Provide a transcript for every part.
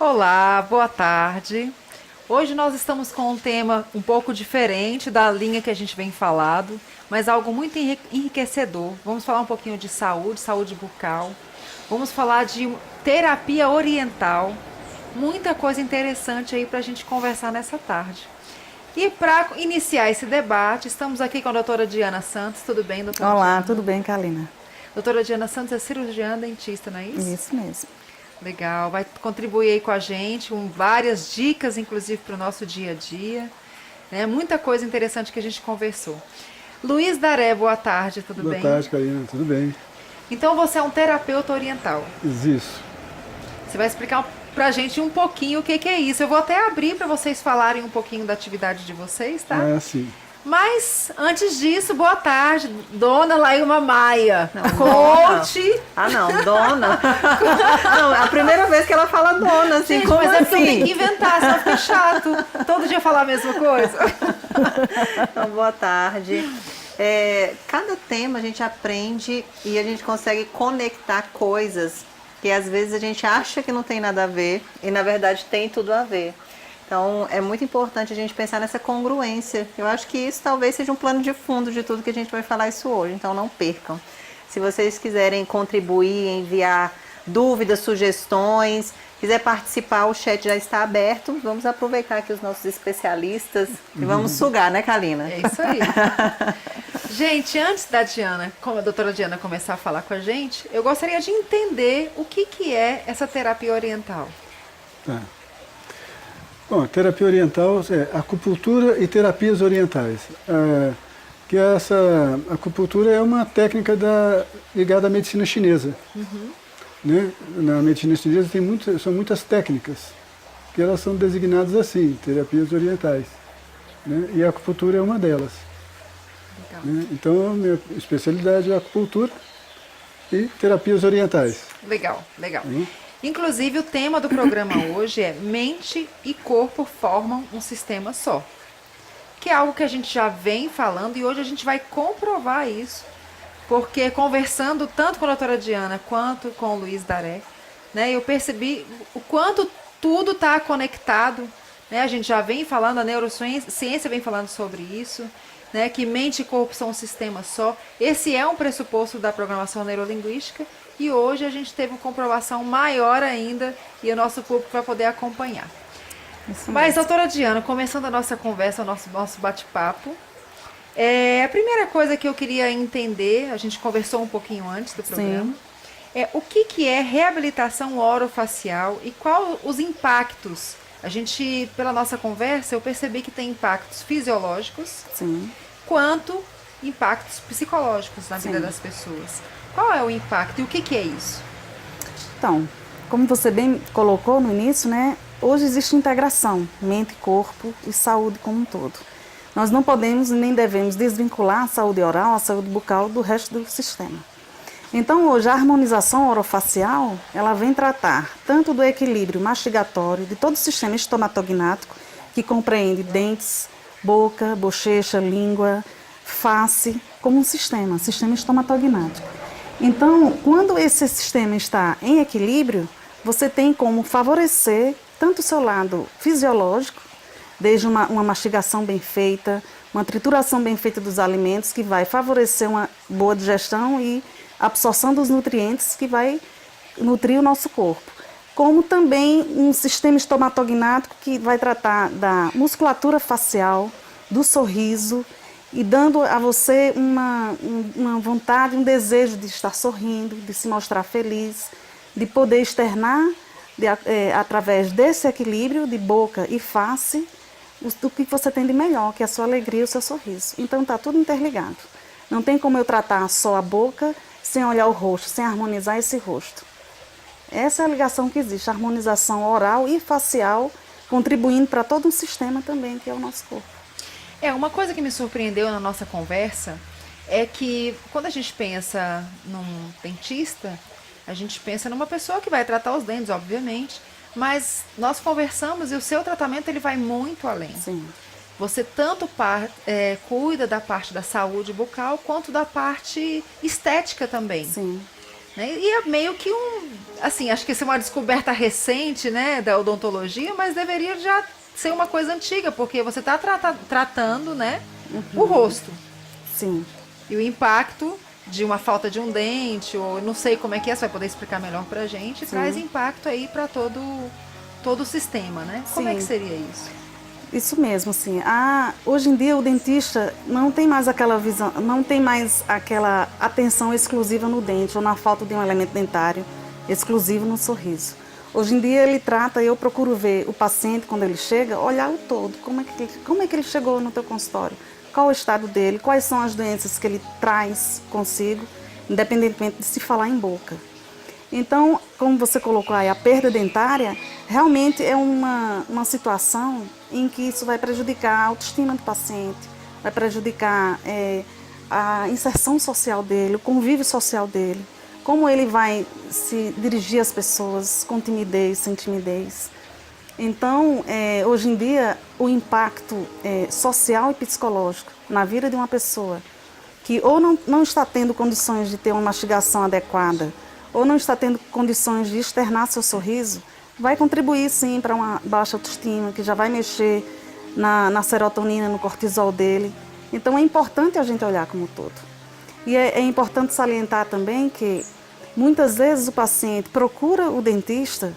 Olá, boa tarde. Hoje nós estamos com um tema um pouco diferente da linha que a gente vem falado, mas algo muito enriquecedor. Vamos falar um pouquinho de saúde, saúde bucal. Vamos falar de terapia oriental. Muita coisa interessante aí para a gente conversar nessa tarde. E para iniciar esse debate, estamos aqui com a doutora Diana Santos. Tudo bem, doutora Olá, Diana? tudo bem, Kalina? Doutora Diana Santos é cirurgiã dentista, não é isso? Isso mesmo. Legal, vai contribuir aí com a gente, com várias dicas, inclusive, para o nosso dia a dia. Né? Muita coisa interessante que a gente conversou. Luiz Daré, boa tarde, tudo bem? Boa tarde, Karina, tudo bem? Então você é um terapeuta oriental. Isso. Você vai explicar pra gente um pouquinho o que é isso. Eu vou até abrir para vocês falarem um pouquinho da atividade de vocês, tá? É assim. Mas, antes disso, boa tarde, dona Laíma Maia. Não, Conte. não, dona. Não, é a primeira vez que ela fala dona, assim, Gente, como mas assim? é porque eu tenho que inventar, senão fica chato. Todo dia falar a mesma coisa. Então, boa tarde. Cada tema a gente aprende e a gente consegue conectar coisas que às vezes a gente acha que não tem nada a ver e na verdade tem tudo a ver. Então é muito importante a gente pensar nessa congruência. Eu acho que isso talvez seja um plano de fundo de tudo que a gente vai falar isso hoje, então não percam. Se vocês quiserem contribuir, enviar dúvidas, sugestões, quiser participar, o chat já está aberto. Vamos aproveitar aqui os nossos especialistas e vamos sugar, né, Kalina? É isso aí. Gente, antes da Diana, como a doutora Diana começar a falar com a gente, eu gostaria de entender o que é essa terapia oriental. Tá. Bom, terapia oriental é acupuntura e terapias orientais. Que essa acupuntura é uma técnica ligada à medicina chinesa. Né? Na medicina chinesa são muitas técnicas que elas são designadas assim, terapias orientais. Né? E a acupuntura é uma delas. Né? Então, a minha especialidade é acupuntura e terapias orientais. Legal, legal. Inclusive, o tema do programa hoje é mente e corpo formam um sistema só. Que é algo que a gente já vem falando e hoje a gente vai comprovar isso. Porque conversando tanto com a doutora Diana quanto com o Luiz Daré, né, eu percebi o quanto tudo está conectado. Né? A gente já vem falando, a neurociência vem falando sobre isso, né, que mente e corpo são um sistema só. Esse é um pressuposto da programação neurolinguística e hoje a gente teve uma comprovação maior ainda e o nosso público vai poder acompanhar. Mas, doutora Diana, começando a nossa conversa, o nosso bate-papo, a primeira coisa que eu queria entender, a gente conversou um pouquinho antes do programa, é o que é reabilitação orofacial e quais os impactos. A gente, pela nossa conversa, eu percebi que tem impactos fisiológicos, quanto impactos psicológicos na vida das pessoas. Qual é o impacto e o que é isso? Então, como você bem colocou no início, né? Hoje existe integração, mente, corpo e saúde como um todo. Nós não podemos nem devemos desvincular a saúde oral, a saúde bucal do resto do sistema. Então, hoje, a harmonização orofacial, ela vem tratar tanto do equilíbrio mastigatório, de todo o sistema estomatognático, que compreende dentes, boca, bochecha, língua, face, como um sistema estomatognático. Então, quando esse sistema está em equilíbrio, você tem como favorecer tanto o seu lado fisiológico, desde uma mastigação bem feita, uma trituração bem feita dos alimentos, que vai favorecer uma boa digestão e absorção dos nutrientes, que vai nutrir o nosso corpo. Como também um sistema estomatognático que vai tratar da musculatura facial, do sorriso, e dando a você uma vontade, um desejo de estar sorrindo, de se mostrar feliz, de poder externar, através desse equilíbrio de boca e face, do que você tem de melhor, que é a sua alegria e o seu sorriso. Então está tudo interligado. Não tem como eu tratar só a boca sem olhar o rosto, sem harmonizar esse rosto. Essa é a ligação que existe, a harmonização oral e facial, contribuindo para todo um sistema também, que é o nosso corpo. Uma coisa que me surpreendeu na nossa conversa é que quando a gente pensa num dentista, a gente pensa numa pessoa que vai tratar os dentes, obviamente, mas nós conversamos e o seu tratamento ele vai muito além. Sim. Você tanto cuida da parte da saúde bucal quanto da parte estética também. Sim. né? E é meio que assim, acho que isso é uma descoberta recente, né, da odontologia, mas deveria já ser uma coisa antiga, porque você está tratando, né, o rosto. Sim. E o impacto de uma falta de um dente, ou não sei como é que é, você vai poder explicar melhor pra gente, traz impacto aí para todo o sistema, né? Como é que Sim. seria isso? Isso mesmo, sim. Hoje em dia o dentista não tem mais aquela visão, não tem mais aquela atenção exclusiva no dente ou na falta de um elemento dentário exclusivo no sorriso. Hoje em dia ele trata, eu procuro ver o paciente quando ele chega, olhar o todo, como é que ele chegou no teu consultório, qual o estado dele, quais são as doenças que ele traz consigo, independentemente de se falar em boca. Então, como você colocou aí, a perda dentária realmente é uma situação em que isso vai prejudicar a autoestima do paciente, vai prejudicar a inserção social dele, o convívio social dele, como ele vai se dirigir às pessoas com timidez, sem timidez. Então, hoje em dia, o impacto social e psicológico na vida de uma pessoa que ou não está tendo condições de ter uma mastigação adequada, ou não está tendo condições de externar seu sorriso, vai contribuir sim para uma baixa autoestima, que já vai mexer na serotonina, no cortisol dele. Então é importante a gente olhar como um todo. E é importante salientar também que muitas vezes o paciente procura o dentista,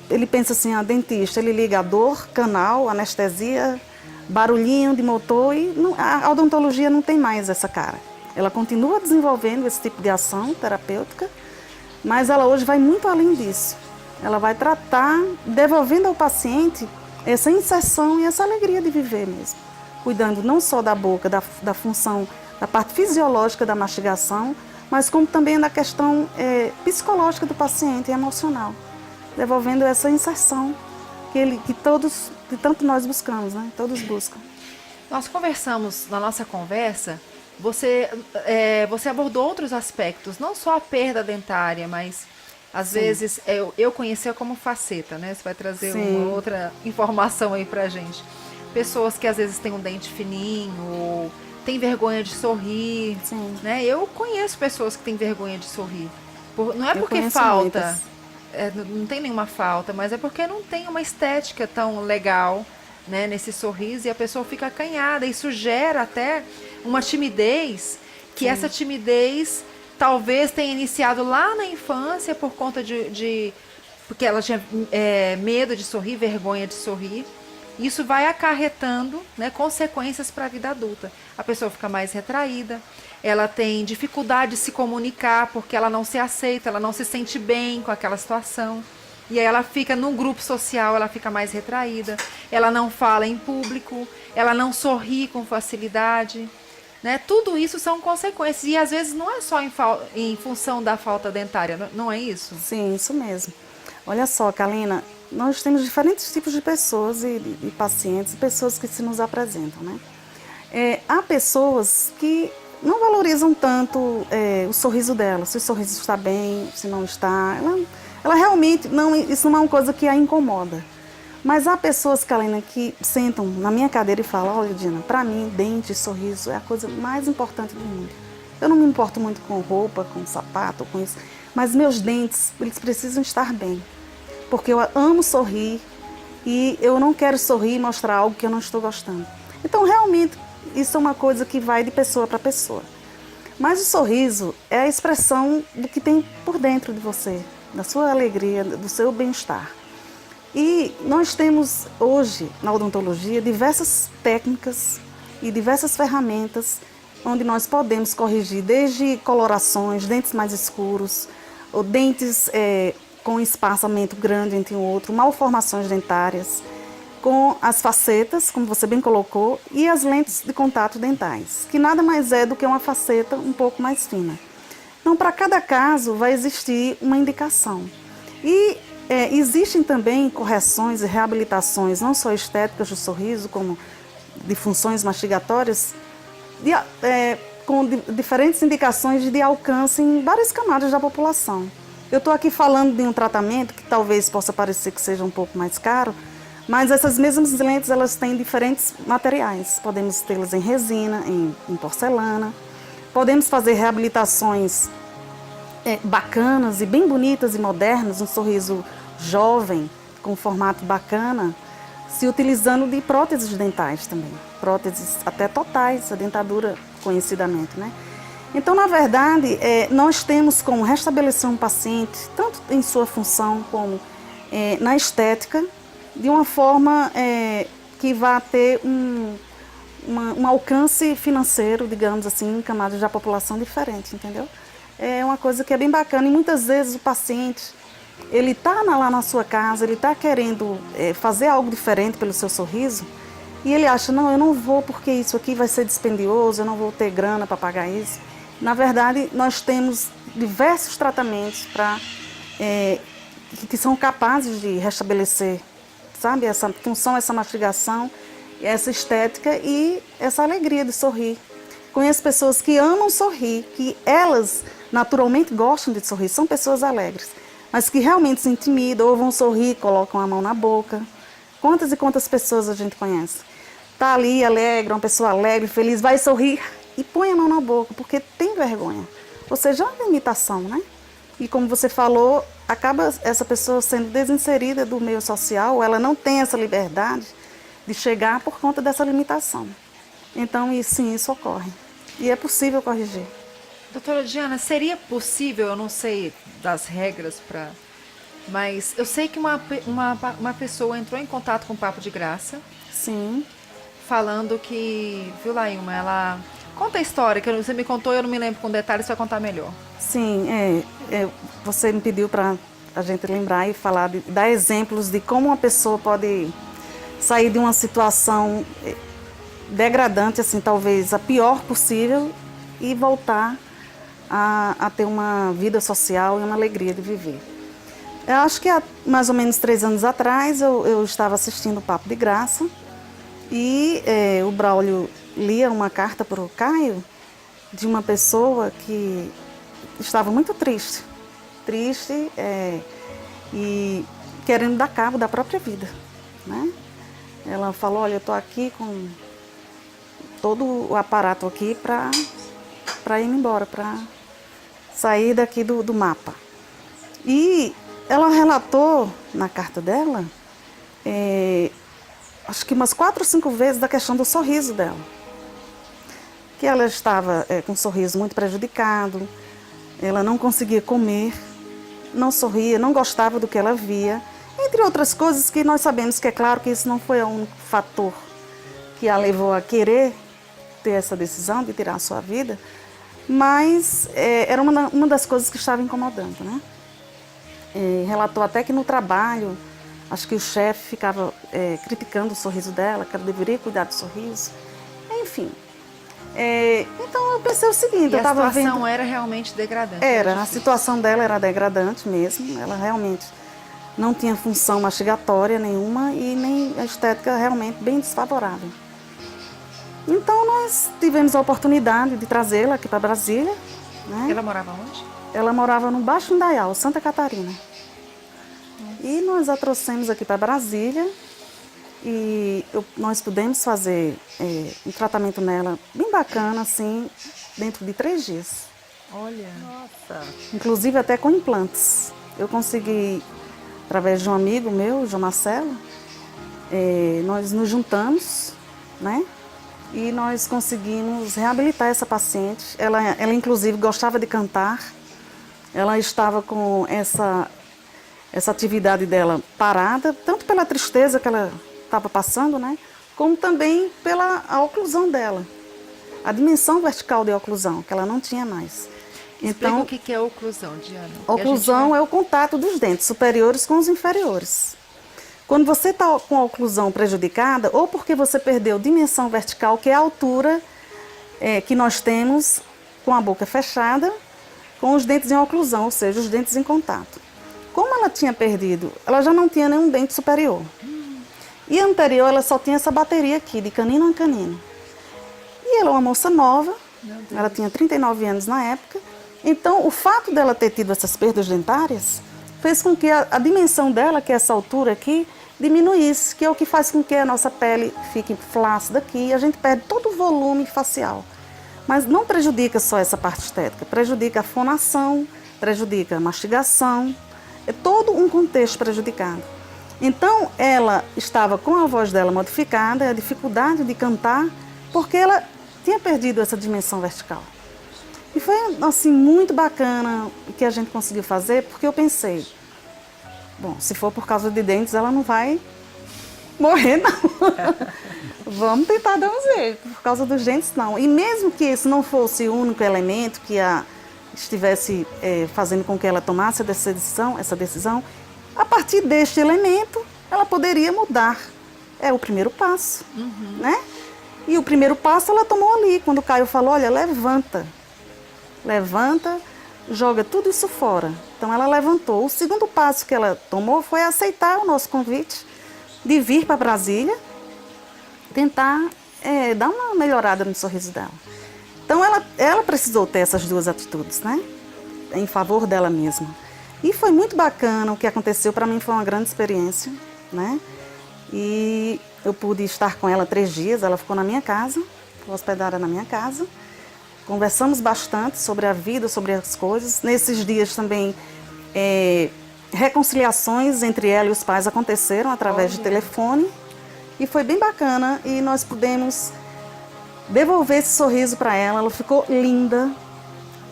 ele pensa assim, dentista, ele liga a dor, canal, anestesia, barulhinho de motor e a odontologia não tem mais essa cara. Ela continua desenvolvendo esse tipo de ação terapêutica, mas ela hoje vai muito além disso. Ela vai tratar, devolvendo ao paciente essa inserção e essa alegria de viver mesmo. Cuidando não só da boca, da função, da parte fisiológica da mastigação, mas como também da questão psicológica do paciente e emocional. Devolvendo essa inserção que tanto nós buscamos, né? Todos buscam. Nós conversamos na nossa conversa, você abordou outros aspectos, não só a perda dentária, mas às vezes eu conhecia como faceta, né? Você vai trazer uma outra informação aí pra gente. Pessoas que às vezes têm um dente fininho, ou têm vergonha de sorrir, né? Eu conheço pessoas que têm vergonha de sorrir. Não é porque falta, não tem nenhuma falta, mas é porque não tem uma estética tão legal, né, nesse sorriso, e a pessoa fica acanhada, e isso gera até uma timidez, que essa timidez talvez tenha iniciado lá na infância por conta porque ela tinha medo de sorrir, vergonha de sorrir. Isso vai acarretando, né, consequências para a vida adulta. A pessoa fica mais retraída, ela tem dificuldade de se comunicar porque ela não se aceita, ela não se sente bem com aquela situação. E aí ela fica num grupo social, ela fica mais retraída, ela não fala em público, ela não sorri com facilidade, né? Tudo isso são consequências. E às vezes não é só em função da falta dentária, não é isso? Sim, isso mesmo. Olha só, Kalina, nós temos diferentes tipos de pessoas e pacientes, pessoas que se nos apresentam, né? Há pessoas que não valorizam tanto o sorriso dela, se o sorriso está bem, se não está. Ela realmente, isso não é uma coisa que a incomoda. Mas há pessoas, Kalina, que sentam na minha cadeira e falam, olha, Dina, para mim, dente e sorriso é a coisa mais importante do mundo. Eu não me importo muito com roupa, com sapato, com isso, mas meus dentes, eles precisam estar bem. Porque eu amo sorrir e eu não quero sorrir e mostrar algo que eu não estou gostando. Então, realmente, isso é uma coisa que vai de pessoa para pessoa. Mas o sorriso é a expressão do que tem por dentro de você, da sua alegria, do seu bem-estar. E nós temos hoje, na odontologia, diversas técnicas e diversas ferramentas onde nós podemos corrigir desde colorações, dentes mais escuros, ou dentes com espaçamento grande entre um outro, malformações dentárias, com as facetas, como você bem colocou, e as lentes de contato dentais, que nada mais é do que uma faceta um pouco mais fina. Então, para cada caso, vai existir uma indicação. E existem também correções e reabilitações, não só estéticas do sorriso, como de funções mastigatórias, com diferentes indicações de alcance em várias camadas da população. Eu estou aqui falando de um tratamento que talvez possa parecer que seja um pouco mais caro, mas essas mesmas lentes, elas têm diferentes materiais. Podemos tê-las em resina, em porcelana. Podemos fazer reabilitações bacanas e bem bonitas e modernas, um sorriso jovem, com um formato bacana, se utilizando de próteses dentais também, próteses até totais, a dentadura conhecidamente, né? Então, na verdade, nós temos como restabelecer um paciente, tanto em sua função como na estética, de uma forma que vá ter um alcance financeiro, digamos assim, em camadas da população diferente, entendeu? É uma coisa que é bem bacana e muitas vezes o paciente, ele está lá na sua casa, ele está querendo fazer algo diferente pelo seu sorriso e ele acha, não, eu não vou porque isso aqui vai ser dispendioso, eu não vou ter grana para pagar isso. Na verdade, nós temos diversos tratamentos que são capazes de restabelecer, sabe, essa função, essa mastigação, essa estética e essa alegria de sorrir. Conheço pessoas que amam sorrir, que elas naturalmente gostam de sorrir, são pessoas alegres, mas que realmente se intimidam ou vão sorrir, colocam a mão na boca. Quantas e quantas pessoas a gente conhece? Está ali alegre, uma pessoa alegre, feliz, vai sorrir e põe a mão na boca, porque tem vergonha. Ou seja, é uma limitação, né? E como você falou, acaba essa pessoa sendo desinserida do meio social, ela não tem essa liberdade de chegar por conta dessa limitação. Então, sim, isso ocorre. E é possível corrigir. Doutora Diana, seria possível, eu não sei das regras mas eu sei que uma pessoa entrou em contato com o Papo de Graça. Sim. Falando que, viu, Laíma, ela... Conta a história, que você me contou, eu não me lembro com detalhes, você vai contar melhor. Sim, você me pediu para a gente lembrar e falar, dar exemplos de como uma pessoa pode sair de uma situação degradante, assim, talvez a pior possível, e voltar a ter uma vida social e uma alegria de viver. Eu acho que há mais ou menos 3 anos atrás eu estava assistindo o Papo de Graça e o Braulio lia uma carta para o Caio de uma pessoa que estava muito triste e querendo dar cabo da própria vida, né? Ela falou, olha, eu estou aqui com todo o aparato aqui para ir embora, para sair daqui do mapa. E ela relatou na carta dela, acho que umas 4 ou 5 vezes da questão do sorriso dela. Que ela estava com um sorriso muito prejudicado, ela não conseguia comer, não sorria, não gostava do que ela via, entre outras coisas que nós sabemos que é claro que isso não foi o único fator que a levou a querer ter essa decisão de tirar a sua vida, mas era uma das coisas que estava incomodando, né? Relatou até que no trabalho, acho que o chefe ficava criticando o sorriso dela, que ela deveria cuidar do sorriso, enfim. Então eu pensei o seguinte, eu estava vendo... a situação era realmente degradante? A situação dela era degradante mesmo, ela realmente não tinha função mastigatória nenhuma e nem a estética realmente bem desfavorável. Então nós tivemos a oportunidade de trazê-la aqui para Brasília, né? Ela morava onde? Ela morava no Baixo Indaial, Santa Catarina. E nós a trouxemos aqui para Brasília e nós pudemos fazer um tratamento nela bem bacana, assim, dentro de 3 dias. Olha, nossa. Inclusive até com implantes. Eu consegui, através de um amigo meu, João Marcelo, nós nos juntamos, né? E nós conseguimos reabilitar essa paciente. Ela inclusive gostava de cantar. Ela estava com essa atividade dela parada, tanto pela tristeza que ela estava passando, né? Como também pela oclusão dela. A dimensão vertical de oclusão, que ela não tinha mais. Então, o que é oclusão, Diana? Oclusão é o contato dos dentes superiores com os inferiores. Quando você está com a oclusão prejudicada, ou porque você perdeu dimensão vertical, que é a altura que nós temos com a boca fechada, com os dentes em oclusão, ou seja, os dentes em contato. Como ela tinha perdido, ela já não tinha nenhum dente superior. E anterior, ela só tinha essa bateria aqui, de canino a canino. E ela é uma moça nova, ela tinha 39 anos na época. Então, o fato dela ter tido essas perdas dentárias fez com que a dimensão dela, que é essa altura aqui, diminuísse, que é o que faz com que a nossa pele fique flácida aqui e a gente perde todo o volume facial. Mas não prejudica só essa parte estética, prejudica a fonação, prejudica a mastigação, é todo um contexto prejudicado. Então, ela estava com a voz dela modificada, a dificuldade de cantar, porque ela tinha perdido essa dimensão vertical. E foi, assim, muito bacana o que a gente conseguiu fazer, porque eu pensei, bom, se for por causa de dentes, ela não vai morrer, não. Vamos tentar dar um jeito, por causa dos dentes, não. E mesmo que esse não fosse o único elemento que estivesse fazendo com que ela tomasse essa decisão, a partir deste elemento, ela poderia mudar. É o primeiro passo, né? E o primeiro passo ela tomou ali, quando o Caio falou, olha, levanta, joga tudo isso fora. Então ela levantou. O segundo passo que ela tomou foi aceitar o nosso convite de vir para Brasília, tentar dar uma melhorada no sorriso dela. Então ela precisou ter essas duas atitudes, né? Em favor dela mesma. E foi muito bacana o que aconteceu, para mim foi uma grande experiência, né? E eu pude estar com ela 3 dias, ela ficou na minha casa, foi hospedada na minha casa. Conversamos bastante sobre a vida, sobre as coisas. Nesses dias também, reconciliações entre ela e os pais aconteceram através de telefone. E foi bem bacana e nós pudemos devolver esse sorriso para ela. Ela ficou linda,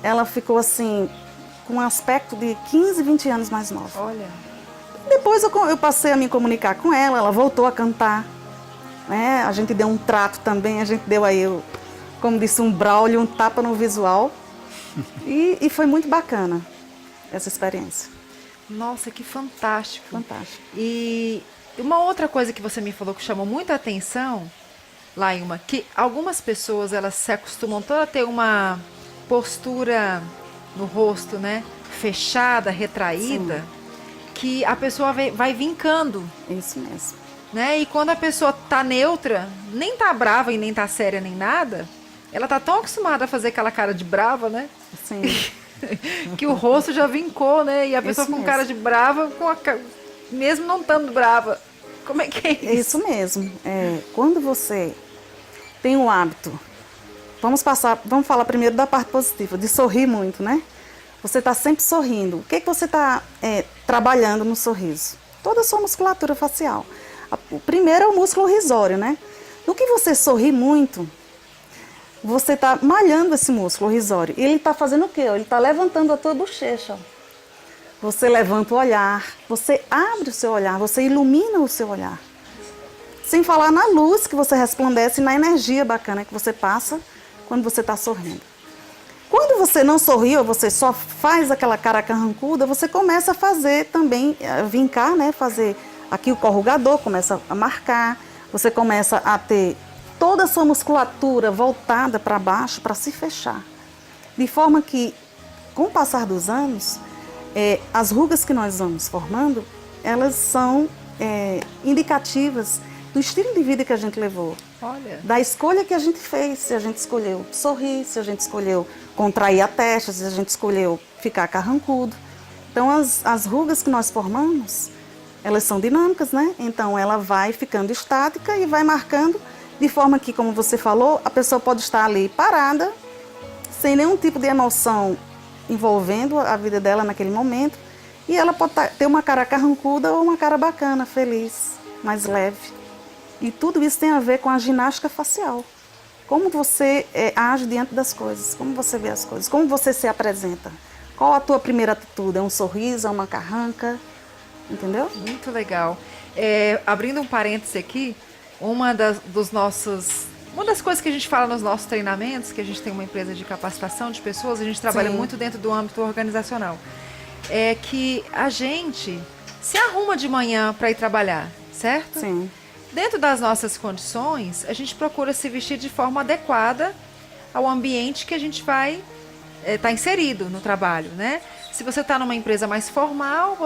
ela ficou assim, com um aspecto de 15, 20 anos mais nova. Olha. Depois eu passei a me comunicar com ela voltou a cantar, né? A gente deu um trato também, a gente deu aí, como disse, um braulio, um tapa no visual. E foi muito bacana essa experiência. Nossa, que fantástico. Fantástico. E uma outra coisa que você me falou que chamou muita atenção, Lailma, que algumas pessoas, elas se acostumam toda a ter uma postura no rosto, né? Fechada, retraída, sim, que a pessoa vai vincando. Isso mesmo. Né? E quando a pessoa tá neutra, nem tá brava e nem tá séria nem nada, ela tá tão acostumada a fazer aquela cara de brava, né? Sim. Que o rosto já vincou, né? E a pessoa com cara de brava, mesmo não estando brava. Como é que é isso? Isso mesmo. Quando você tem o hábito, vamos falar primeiro da parte positiva, de sorrir muito, né? Você está sempre sorrindo. O que você está trabalhando no sorriso? Toda a sua musculatura facial. O primeiro é o músculo risório, né? No que você sorri muito, você está malhando esse músculo risório. E ele está fazendo o quê? Ele está levantando a tua bochecha. Você levanta o olhar, você abre o seu olhar, você ilumina o seu olhar. Sem falar na luz que você resplandece e na energia bacana que você passa quando você está sorrindo. Quando você não sorri ou você só faz aquela cara carrancuda, você começa a fazer também, vincar, né? Fazer aqui o corrugador, começa a marcar, você começa a ter toda a sua musculatura voltada para baixo para se fechar. De forma que, com o passar dos anos, as rugas que nós vamos formando, elas são indicativas do estilo de vida que a gente levou. Olha. Da escolha que a gente fez, se a gente escolheu sorrir, se a gente escolheu contrair a testa, se a gente escolheu ficar carrancudo. Então, as rugas que nós formamos, elas são dinâmicas, né? Então, ela vai ficando estática e vai marcando, de forma que, como você falou, a pessoa pode estar ali parada, sem nenhum tipo de emoção envolvendo a vida dela naquele momento, e ela pode ter uma cara carrancuda ou uma cara bacana, feliz, mais leve. E tudo isso tem a ver com a ginástica facial. Como você age diante das coisas, como você vê as coisas, como você se apresenta. Qual a tua primeira atitude? É um sorriso, é uma carranca? Entendeu? Muito legal. Abrindo um parêntese aqui, uma das coisas que a gente fala nos nossos treinamentos, que a gente tem uma empresa de capacitação de pessoas, a gente trabalha Sim. muito dentro do âmbito organizacional, é que a gente se arruma de manhã para ir trabalhar, certo? Sim. Dentro das nossas condições, a gente procura se vestir de forma adequada ao ambiente que a gente vai estar inserido no trabalho, né? Se você está numa empresa mais formal,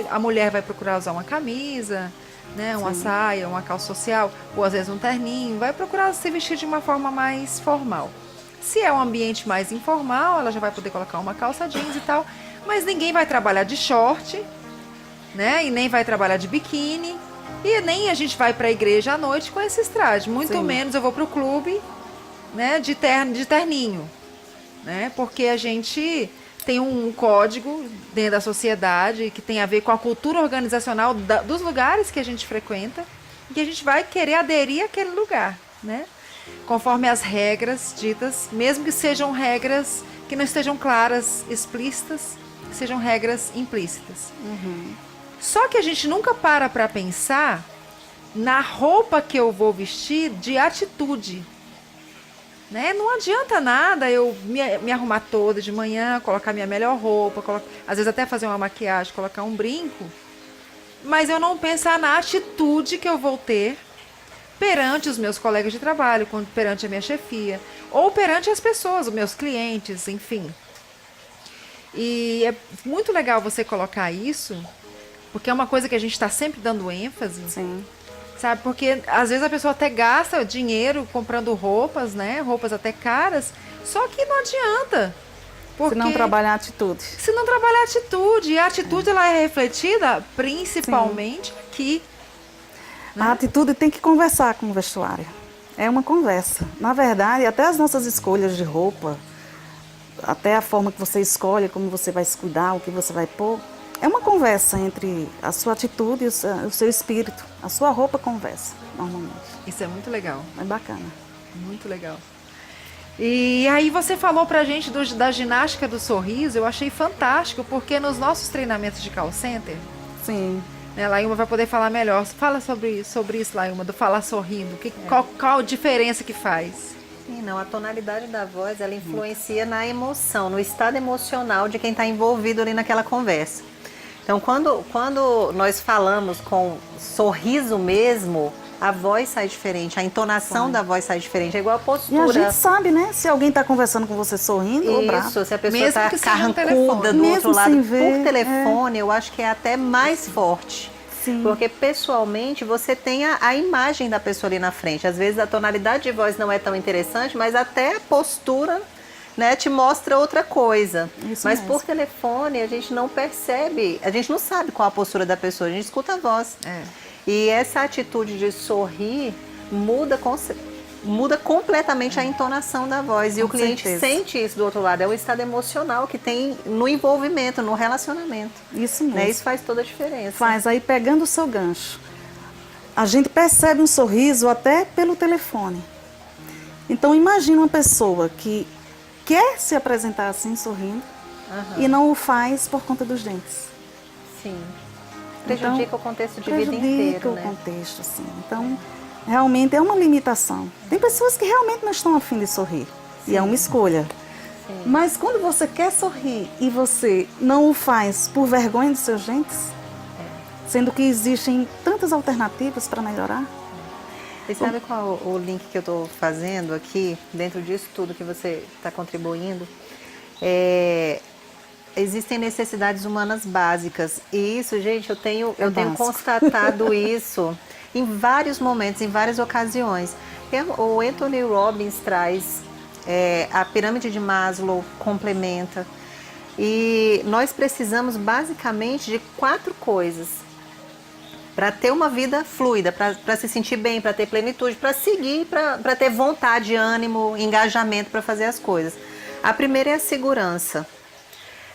a mulher vai procurar usar uma camisa, né? Uma saia, uma calça social, ou às vezes um terninho, vai procurar se vestir de uma forma mais formal. Se é um ambiente mais informal, ela já vai poder colocar uma calça jeans e tal, mas ninguém vai trabalhar de short, né? E nem vai trabalhar de biquíni. E nem a gente vai para a igreja à noite com esses trajes. Muito menos eu vou para o clube, né, de terninho. Né? Porque a gente tem um código dentro da sociedade que tem a ver com a cultura organizacional dos lugares que a gente frequenta, e que a gente vai querer aderir àquele lugar, né? Conforme as regras ditas, mesmo que sejam regras que não estejam claras, explícitas, que sejam regras implícitas. Só que a gente nunca para pensar na roupa que eu vou vestir de atitude. Né? Não adianta nada eu me arrumar toda de manhã, colocar minha melhor roupa, às vezes até fazer uma maquiagem, colocar um brinco, mas eu não pensar na atitude que eu vou ter perante os meus colegas de trabalho, perante a minha chefia, ou perante as pessoas, os meus clientes, enfim. E é muito legal você colocar isso, porque é uma coisa que a gente está sempre dando ênfase. Sim. Sabe, porque às vezes a pessoa até gasta dinheiro comprando roupas, né? Roupas até caras, só que não adianta. Se não trabalhar a atitude. Se não trabalhar a atitude. E a atitude ela é refletida principalmente aqui. Né? A atitude tem que conversar com o vestuário. É uma conversa. Na verdade, até as nossas escolhas de roupa, até a forma que você escolhe, como você vai se cuidar, o que você vai pôr, é uma conversa entre a sua atitude e o seu espírito. A sua roupa conversa, normalmente. Isso é muito legal. É bacana. Muito legal. E aí você falou pra gente da ginástica do sorriso, eu achei fantástico, porque nos nossos treinamentos de call center, Sim. né, Laíma vai poder falar melhor. Fala sobre isso, Laíma, do falar sorrindo. Qual a diferença que faz? Sim, não, a tonalidade da voz, ela influencia na emoção, no estado emocional de quem está envolvido ali naquela conversa. Então, quando nós falamos com sorriso mesmo, a voz sai diferente, a entonação da voz sai diferente, é igual a postura. E a gente sabe, né? Se alguém está conversando com você sorrindo ou bravo. Isso, se a pessoa Mesmo está que seja no carrancuda do telefone. outro Mesmo lado sem ver, por telefone, eu acho que é até mais forte. Sim. Porque pessoalmente você tem a imagem da pessoa ali na frente. Às vezes a tonalidade de voz não é tão interessante, mas até a postura, né, te mostra outra coisa. Isso mas mesmo. por telefone a gente não percebe, a gente não sabe qual a postura da pessoa, a gente escuta a voz. É. E essa atitude de sorrir muda completamente a entonação da voz. E o cliente certeza. sente isso do outro lado. É o estado emocional que tem no envolvimento, no relacionamento. Isso mesmo. Né? Isso faz toda a diferença. Faz, aí pegando o seu gancho. A gente percebe um sorriso até pelo telefone. Então imagina uma pessoa que quer se apresentar assim, sorrindo, e não o faz por conta dos dentes. Sim. Prejudica Então, o contexto de vida inteiro, prejudica o né? contexto, assim. Então, realmente é uma limitação. Tem pessoas que realmente não estão a fim de sorrir. E é uma escolha. Sim. Mas quando você quer sorrir e você não o faz por vergonha dos seus dentes, sendo que existem tantas alternativas para melhorar. E sabe qual o link que eu estou fazendo aqui, dentro disso tudo que você está contribuindo? Existem necessidades humanas básicas. E isso, gente, eu tenho constatado isso em vários momentos, em várias ocasiões. O Anthony Robbins traz a pirâmide de Maslow, complementa. E nós precisamos basicamente de 4 coisas para ter uma vida fluida, para se sentir bem, para ter plenitude, para seguir, para ter vontade, ânimo, engajamento para fazer as coisas. A primeira é a segurança.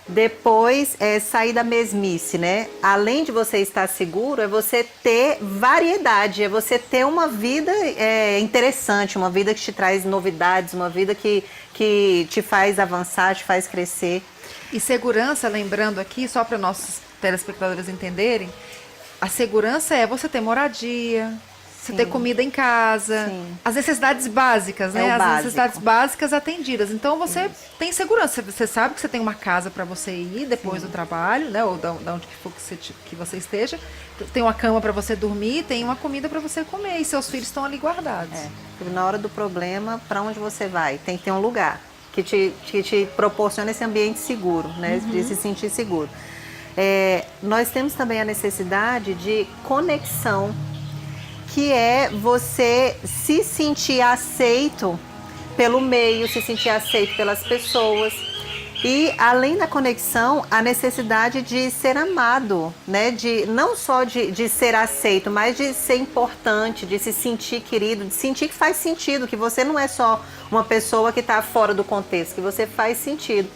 Depois é sair da mesmice, né? Além de você estar seguro, é você ter variedade, é você ter uma vida interessante, uma vida que te traz novidades, uma vida que te faz avançar, te faz crescer. E segurança, lembrando aqui, só para nossos telespectadores entenderem, a segurança é você ter moradia, você ter comida em casa, as necessidades básicas, né? As necessidades básicas atendidas. Então você tem segurança, você sabe que você tem uma casa para você ir depois do trabalho, né? Ou de onde que for que você esteja. Tem uma cama para você dormir, tem uma comida para você comer e seus filhos estão ali guardados. Na hora do problema, para onde você vai? Tem que ter um lugar que te proporciona esse ambiente seguro, né? De se sentir seguro. Nós temos também a necessidade de conexão, que é você se sentir aceito pelo meio, se sentir aceito pelas pessoas. E, além da conexão, a necessidade de ser amado, né? Não só de ser aceito, mas de ser importante, de se sentir querido, de sentir que faz sentido, que você não é só uma pessoa que está fora do contexto, que você faz sentido.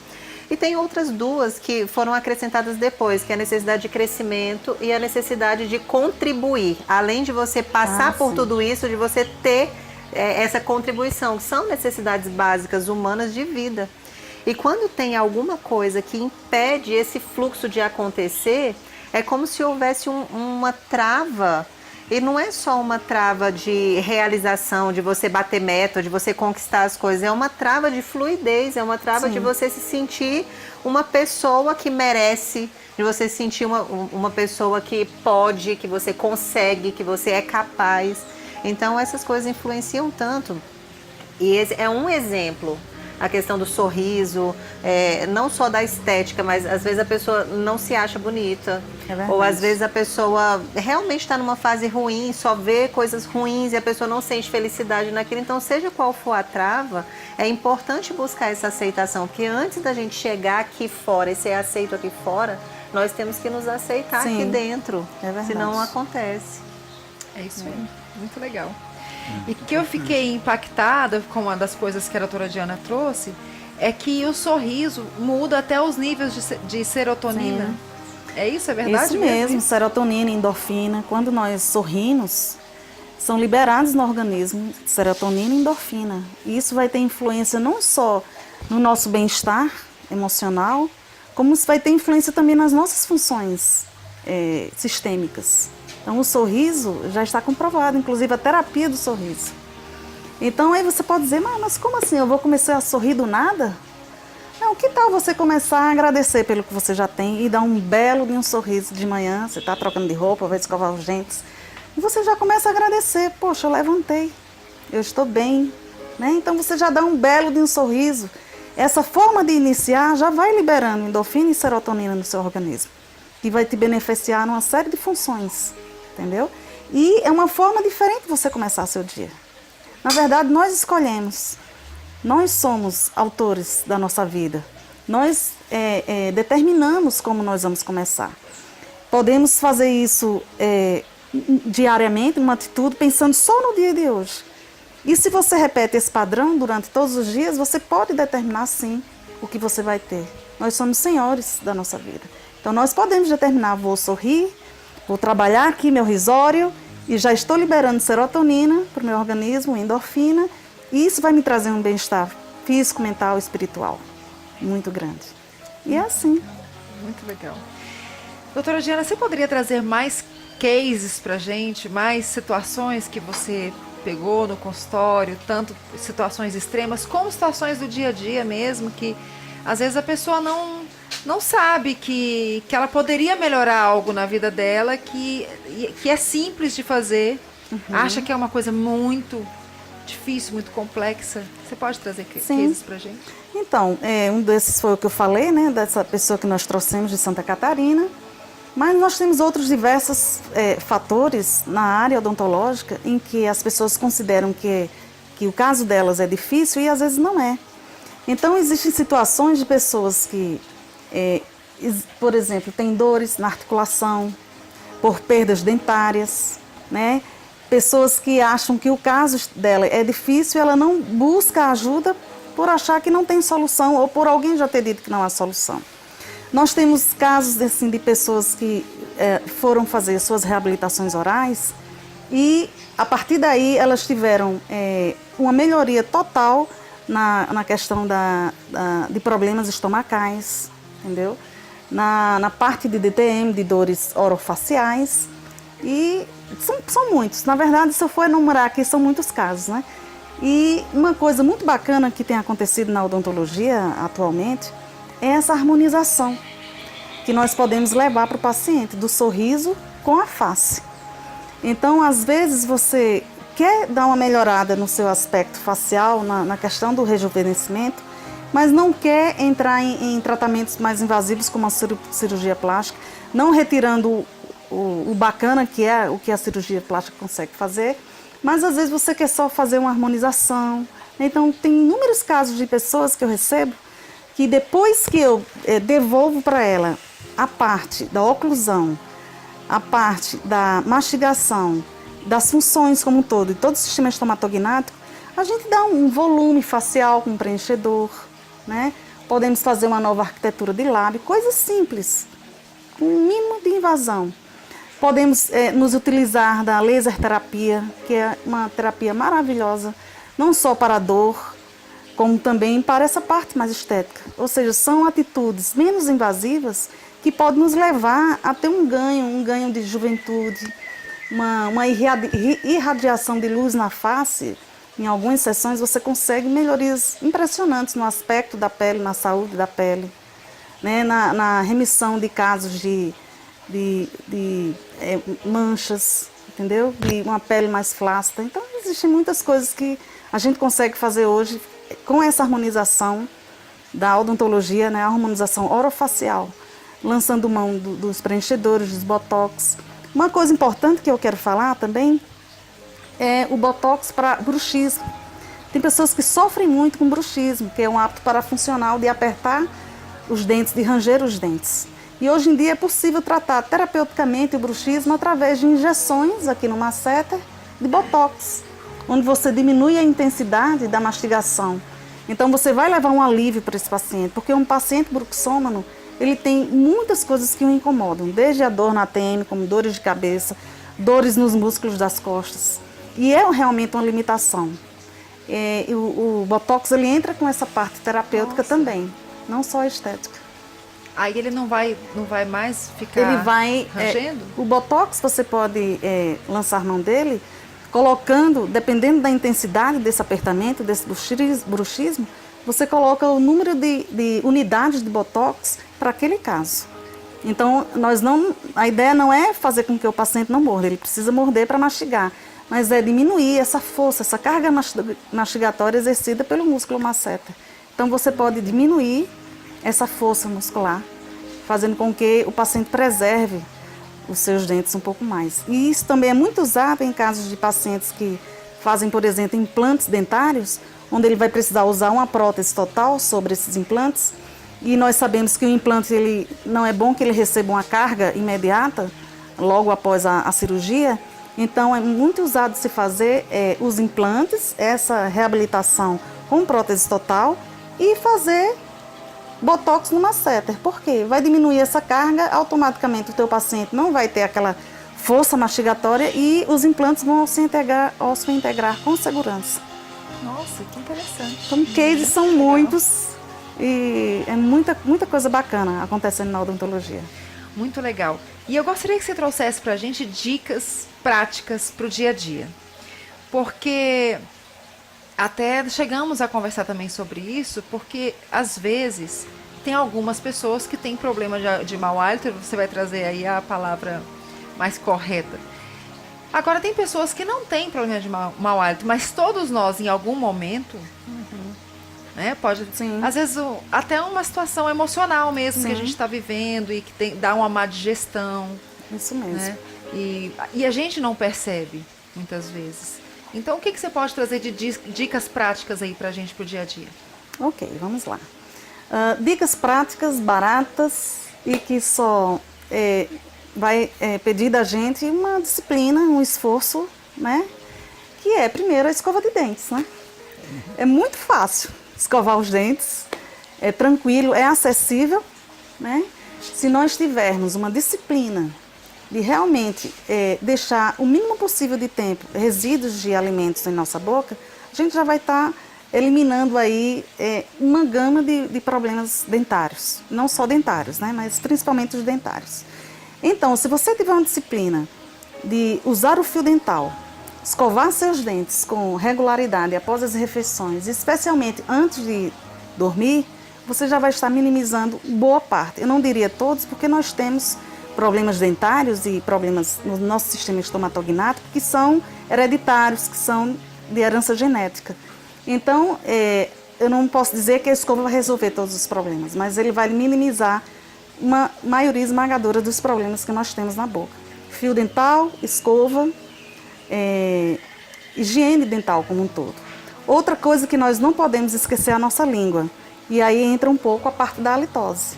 E tem outras duas que foram acrescentadas depois, que é a necessidade de crescimento e a necessidade de contribuir. Além de você passar por tudo isso, de você ter essa contribuição, que são necessidades básicas humanas de vida. E quando tem alguma coisa que impede esse fluxo de acontecer, é como se houvesse uma trava. E não é só uma trava de realização, de você bater meta, de você conquistar as coisas. É uma trava de fluidez, é uma trava de você se sentir uma pessoa que merece, de você se sentir uma pessoa que pode, que você consegue, que você é capaz. Então essas coisas influenciam tanto. E esse é um exemplo. A questão do sorriso, não só da estética, mas às vezes a pessoa não se acha bonita. Ou às vezes a pessoa realmente está numa fase ruim, só vê coisas ruins e a pessoa não sente felicidade naquilo. Então, seja qual for a trava, é importante buscar essa aceitação. Porque antes da gente chegar aqui fora e ser aceito aqui fora, nós temos que nos aceitar aqui dentro. Senão não acontece. É isso aí. Muito legal. E que eu fiquei impactada com uma das coisas que a doutora Diana trouxe é que o sorriso muda até os níveis de serotonina. Sim. É isso? É verdade? Isso mesmo, serotonina, endorfina. Quando nós sorrimos, são liberados no organismo serotonina e endorfina. E isso vai ter influência não só no nosso bem-estar emocional, como isso vai ter influência também nas nossas funções sistêmicas. Então, o sorriso já está comprovado, inclusive a terapia do sorriso. Então, aí você pode dizer, mas como assim? Eu vou começar a sorrir do nada? Não, que tal você começar a agradecer pelo que você já tem e dar um belo de um sorriso de manhã, você está trocando de roupa, vai escovar os dentes, e você já começa a agradecer, poxa, eu levantei, eu estou bem, né? Então, você já dá um belo de um sorriso. Essa forma de iniciar já vai liberando endorfina e serotonina no seu organismo, que vai te beneficiar numa série de funções. Entendeu? E é uma forma diferente de você começar seu dia. Na verdade, nós escolhemos. Nós somos autores da nossa vida. Nós determinamos como nós vamos começar. Podemos fazer isso diariamente, numa atitude, pensando só no dia de hoje. E se você repete esse padrão durante todos os dias, você pode determinar, sim, o que você vai ter. Nós somos senhores da nossa vida. Então, nós podemos determinar, vou sorrir, vou trabalhar aqui meu risório e já estou liberando serotonina para o meu organismo, endorfina, e isso vai me trazer um bem-estar físico, mental e espiritual muito grande. E é assim. Muito legal. Doutora Diana, você poderia trazer mais cases para a gente, mais situações que você pegou no consultório, tanto situações extremas como situações do dia a dia mesmo, que às vezes a pessoa não sabe que ela poderia melhorar algo na vida dela, que é simples de fazer, acha que é uma coisa muito difícil, muito complexa. Você pode trazer cases pra gente? Então, um desses foi o que eu falei, né, dessa pessoa que nós trouxemos de Santa Catarina, mas nós temos outros diversos fatores na área odontológica em que as pessoas consideram que o caso delas é difícil e às vezes não é. Então, existem situações de pessoas que por exemplo, tem dores na articulação, por perdas dentárias, né? Pessoas que acham que o caso dela é difícil, ela não busca ajuda por achar que não tem solução ou por alguém já ter dito que não há solução. Nós temos casos assim, de pessoas que foram fazer suas reabilitações orais e a partir daí elas tiveram uma melhoria total na questão de problemas estomacais, entendeu? Na parte de DTM, de dores orofaciais, e são muitos. Na verdade, se eu for enumerar aqui, são muitos casos, né? E uma coisa muito bacana que tem acontecido na odontologia atualmente é essa harmonização que nós podemos levar para o paciente, do sorriso com a face. Então, às vezes, você quer dar uma melhorada no seu aspecto facial, na questão do rejuvenescimento, mas não quer entrar em tratamentos mais invasivos como a cirurgia plástica, não retirando o bacana que é o que a cirurgia plástica consegue fazer, mas às vezes você quer só fazer uma harmonização. Então, tem inúmeros casos de pessoas que eu recebo que depois que eu devolvo para ela a parte da oclusão, a parte da mastigação, das funções como um todo, e todo o sistema estomatognático, a gente dá um volume facial com um preenchedor, né? Podemos fazer uma nova arquitetura de lábio, coisas simples, com um mínimo de invasão. Podemos nos utilizar da laser terapia, que é uma terapia maravilhosa, não só para a dor, como também para essa parte mais estética. Ou seja, são atitudes menos invasivas que podem nos levar a ter um ganho de juventude, uma irradiação de luz na face. Em algumas sessões você consegue melhorias impressionantes no aspecto da pele, na saúde da pele, né? na remissão de casos de manchas, entendeu? De uma pele mais flácida. Então existem muitas coisas que a gente consegue fazer hoje com essa harmonização da odontologia, né? A harmonização orofacial, lançando mão dos preenchedores, dos botox. Uma coisa importante que eu quero falar também é o botox para bruxismo. Tem pessoas que sofrem muito com bruxismo, que é um hábito parafuncional de apertar os dentes, de ranger os dentes. E hoje em dia é possível tratar terapeuticamente o bruxismo através de injeções aqui no masseter de botox, onde você diminui a intensidade da mastigação. Então você vai levar um alívio para esse paciente, porque um paciente bruxômano, ele tem muitas coisas que o incomodam, desde a dor na ATM, como dores de cabeça, dores nos músculos das costas. E é realmente uma limitação. O botox ele entra com essa parte terapêutica também, não só a estética. Aí ele não vai mais ficar Ele vai rangendo? O botox você pode lançar mão dele colocando, dependendo da intensidade desse apertamento, desse bruxismo, você coloca o número de unidades de botox para aquele caso. Então, a ideia não é fazer com que o paciente não morda, ele precisa morder para mastigar, mas é diminuir essa força, essa carga mastigatória exercida pelo músculo masseter. Então, você pode diminuir essa força muscular, fazendo com que o paciente preserve os seus dentes um pouco mais. E isso também é muito usado em casos de pacientes que fazem, por exemplo, implantes dentários, onde ele vai precisar usar uma prótese total sobre esses implantes. E nós sabemos que o implante ele não é bom que ele receba uma carga imediata, logo após a cirurgia. Então é muito usado se fazer os implantes, essa reabilitação com prótese total e fazer botox no masseter. Por quê? Vai diminuir essa carga, automaticamente o teu paciente não vai ter aquela força mastigatória e os implantes vão se integrar com segurança. Nossa, que interessante. Então, cases são muitos e é muita coisa bacana acontecendo na odontologia. Muito legal. E eu gostaria que você trouxesse pra gente dicas práticas pro dia a dia. Porque até chegamos a conversar também sobre isso, porque às vezes tem algumas pessoas que têm problema de mau hálito, você vai trazer aí a palavra mais correta. Agora tem pessoas que não têm problema de mau hálito, mas todos nós em algum momento, né, pode, Sim. às vezes até uma situação emocional mesmo. Sim. Que a gente está vivendo e que dá uma má digestão. Isso mesmo. Né? E a gente não percebe muitas vezes. Então, o que você pode trazer de dicas práticas aí pra gente pro dia a dia? Ok, vamos lá. Dicas práticas, baratas e que só vai pedir da gente uma disciplina, um esforço, né? Que é, primeiro, a escova de dentes, né? É muito fácil escovar os dentes, é tranquilo, é acessível, né? Se nós tivermos uma disciplina de realmente deixar o mínimo possível de tempo resíduos de alimentos em nossa boca, a gente já vai estar eliminando aí uma gama de problemas dentários. Não só dentários, né, mas principalmente os dentários. Então, se você tiver uma disciplina de usar o fio dental, escovar seus dentes com regularidade após as refeições, especialmente antes de dormir, você já vai estar minimizando boa parte. Eu não diria todos, porque nós temos problemas dentários e problemas no nosso sistema estomatognático que são hereditários, que são de herança genética. Então, eu não posso dizer que a escova vai resolver todos os problemas, mas ele vai minimizar uma maioria esmagadora dos problemas que nós temos na boca. Fio dental, escova, higiene dental como um todo. Outra coisa que nós não podemos esquecer é a nossa língua. E aí entra um pouco a parte da halitose.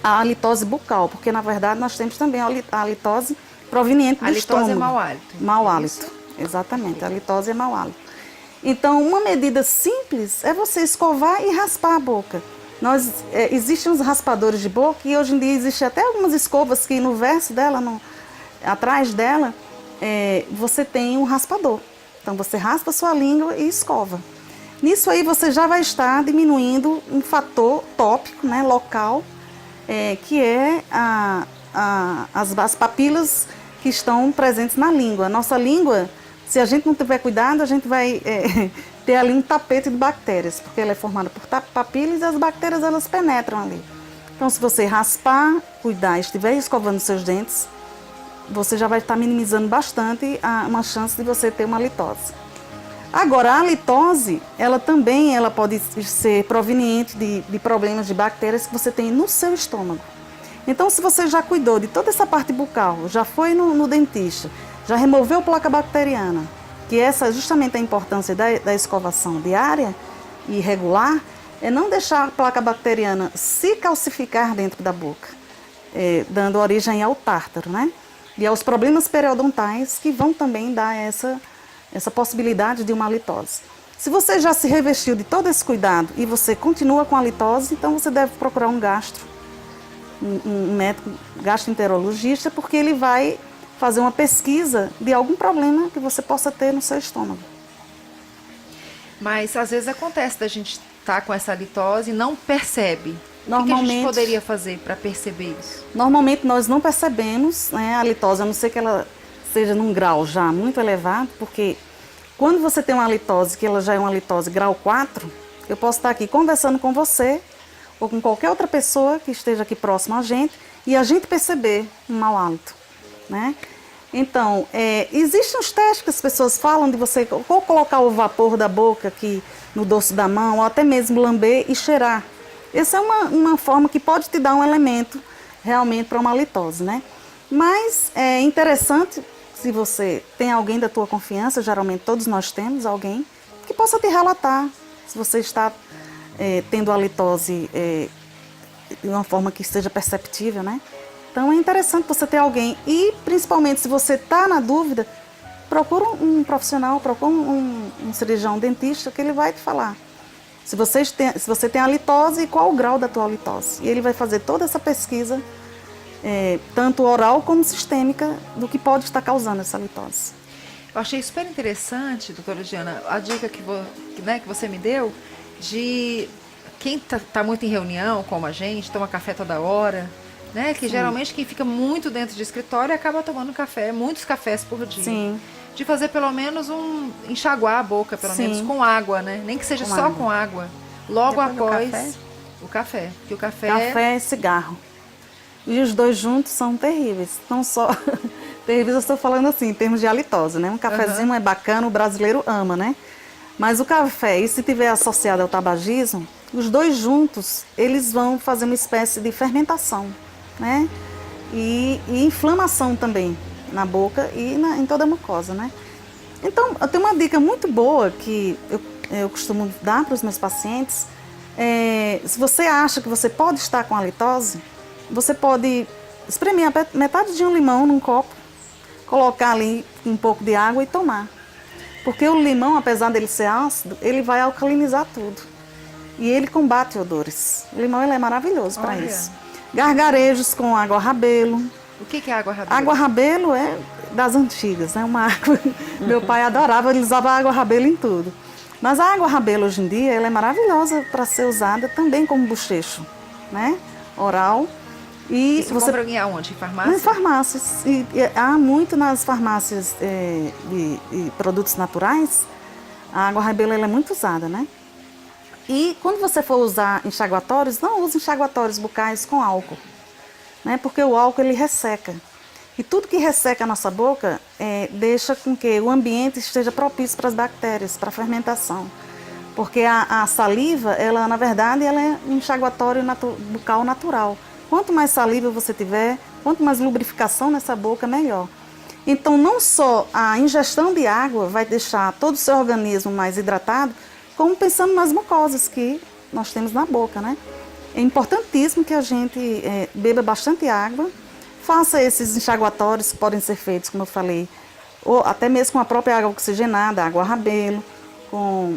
A halitose bucal, porque na verdade nós temos também a halitose proveniente do estômago. A halitose é mau hálito. Mau hálito, exatamente. A halitose é mau hálito. Então, uma medida simples é você escovar e raspar a boca. Existem os raspadores de boca e hoje em dia existem até algumas escovas que no verso dela, atrás dela, você tem um raspador. Então, você raspa a sua língua e escova. Nisso aí, você já vai estar diminuindo um fator tópico, né, local, que é as papilas que estão presentes na língua. A nossa língua, se a gente não tiver cuidado, a gente vai ter ali um tapete de bactérias, porque ela é formada por papilas e as bactérias elas penetram ali. Então, se você raspar, cuidar, estiver escovando seus dentes, você já vai estar minimizando bastante uma chance de você ter uma litose. Agora, a litose, ela pode ser proveniente de problemas de bactérias que você tem no seu estômago. Então, se você já cuidou de toda essa parte bucal, já foi no dentista, já removeu placa bacteriana, que essa é justamente a importância da escovação diária e regular, é não deixar a placa bacteriana se calcificar dentro da boca, dando origem ao tártaro, né? E aos problemas periodontais que vão também dar essa possibilidade de uma litose. Se você já se revestiu de todo esse cuidado e você continua com a litose, então você deve procurar um médico gastroenterologista, porque ele vai fazer uma pesquisa de algum problema que você possa ter no seu estômago. Mas às vezes acontece da gente estar com essa litose e não percebe. O que a gente poderia fazer para perceber isso? Normalmente nós não percebemos, né, a litose, a não ser que ela seja num grau já muito elevado, porque quando você tem uma litose, que ela já é uma litose grau 4, eu posso estar aqui conversando com você ou com qualquer outra pessoa que esteja aqui próximo a gente e a gente perceber um mau hálito, né? Então, existem os testes que as pessoas falam de você ou colocar o vapor da boca aqui no dorso da mão, ou até mesmo lamber e cheirar. Essa é uma forma que pode te dar um elemento realmente para uma litose, né? Mas é interessante, se você tem alguém da tua confiança, geralmente todos nós temos alguém, que possa te relatar se você está tendo a litose de uma forma que seja perceptível, né? Então é interessante você ter alguém e, principalmente, se você está na dúvida, procura um profissional, procura um cirurgião dentista que ele vai te falar. Se você tem a litose, qual o grau da tua litose? E ele vai fazer toda essa pesquisa, tanto oral como sistêmica, do que pode estar causando essa litose. Eu achei super interessante, doutora Diana, a dica que você me deu de quem tá muito em reunião, como a gente, toma café toda hora, né? Que geralmente quem fica muito dentro de escritório acaba tomando café, muitos cafés por dia. Sim. De fazer pelo menos enxaguar a boca, pelo menos com água, né? Nem que seja só com água. Logo após o café. Porque o café é cigarro. E os dois juntos são terríveis. Não só terríveis, eu estou falando assim, em termos de halitose, né? Um cafezinho é bacana, o brasileiro ama, né? Mas o café, e se tiver associado ao tabagismo, os dois juntos, eles vão fazer uma espécie de fermentação, né? E inflamação também na boca e em toda a mucosa, né? Então, eu tenho uma dica muito boa que eu costumo dar para os meus pacientes. Se você acha que você pode estar com halitose, você pode espremer metade de um limão num copo, colocar ali um pouco de água e tomar. Porque o limão, apesar dele ser ácido, ele vai alcalinizar tudo. E ele combate odores. O limão ele é maravilhoso para isso. Gargarejos com água rabelo. O que é água rabelo? Água rabelo é das antigas, né? Uma água. Meu pai adorava, ele usava água rabelo em tudo. Mas a água rabelo hoje em dia ela é maravilhosa para ser usada também como bochecho, né? Oral. E isso você compra aonde? Em farmácia? Em farmácias. E há muito nas farmácias de produtos naturais. A água rabelo ela é muito usada, né? E quando você for usar enxaguatórios, não use enxaguatórios bucais com álcool, né? Porque o álcool ele resseca. E tudo que resseca a nossa boca deixa com que o ambiente esteja propício para as bactérias, para a fermentação. Porque a saliva, ela na verdade, ela é um enxaguatório bucal natural. Quanto mais saliva você tiver, quanto mais lubrificação nessa boca, melhor. Então, não só a ingestão de água vai deixar todo o seu organismo mais hidratado, como pensando nas mucosas que nós temos na boca, né? É importantíssimo que a gente beba bastante água, faça esses enxaguatórios que podem ser feitos, como eu falei, ou até mesmo com a própria água oxigenada, água rabelo, com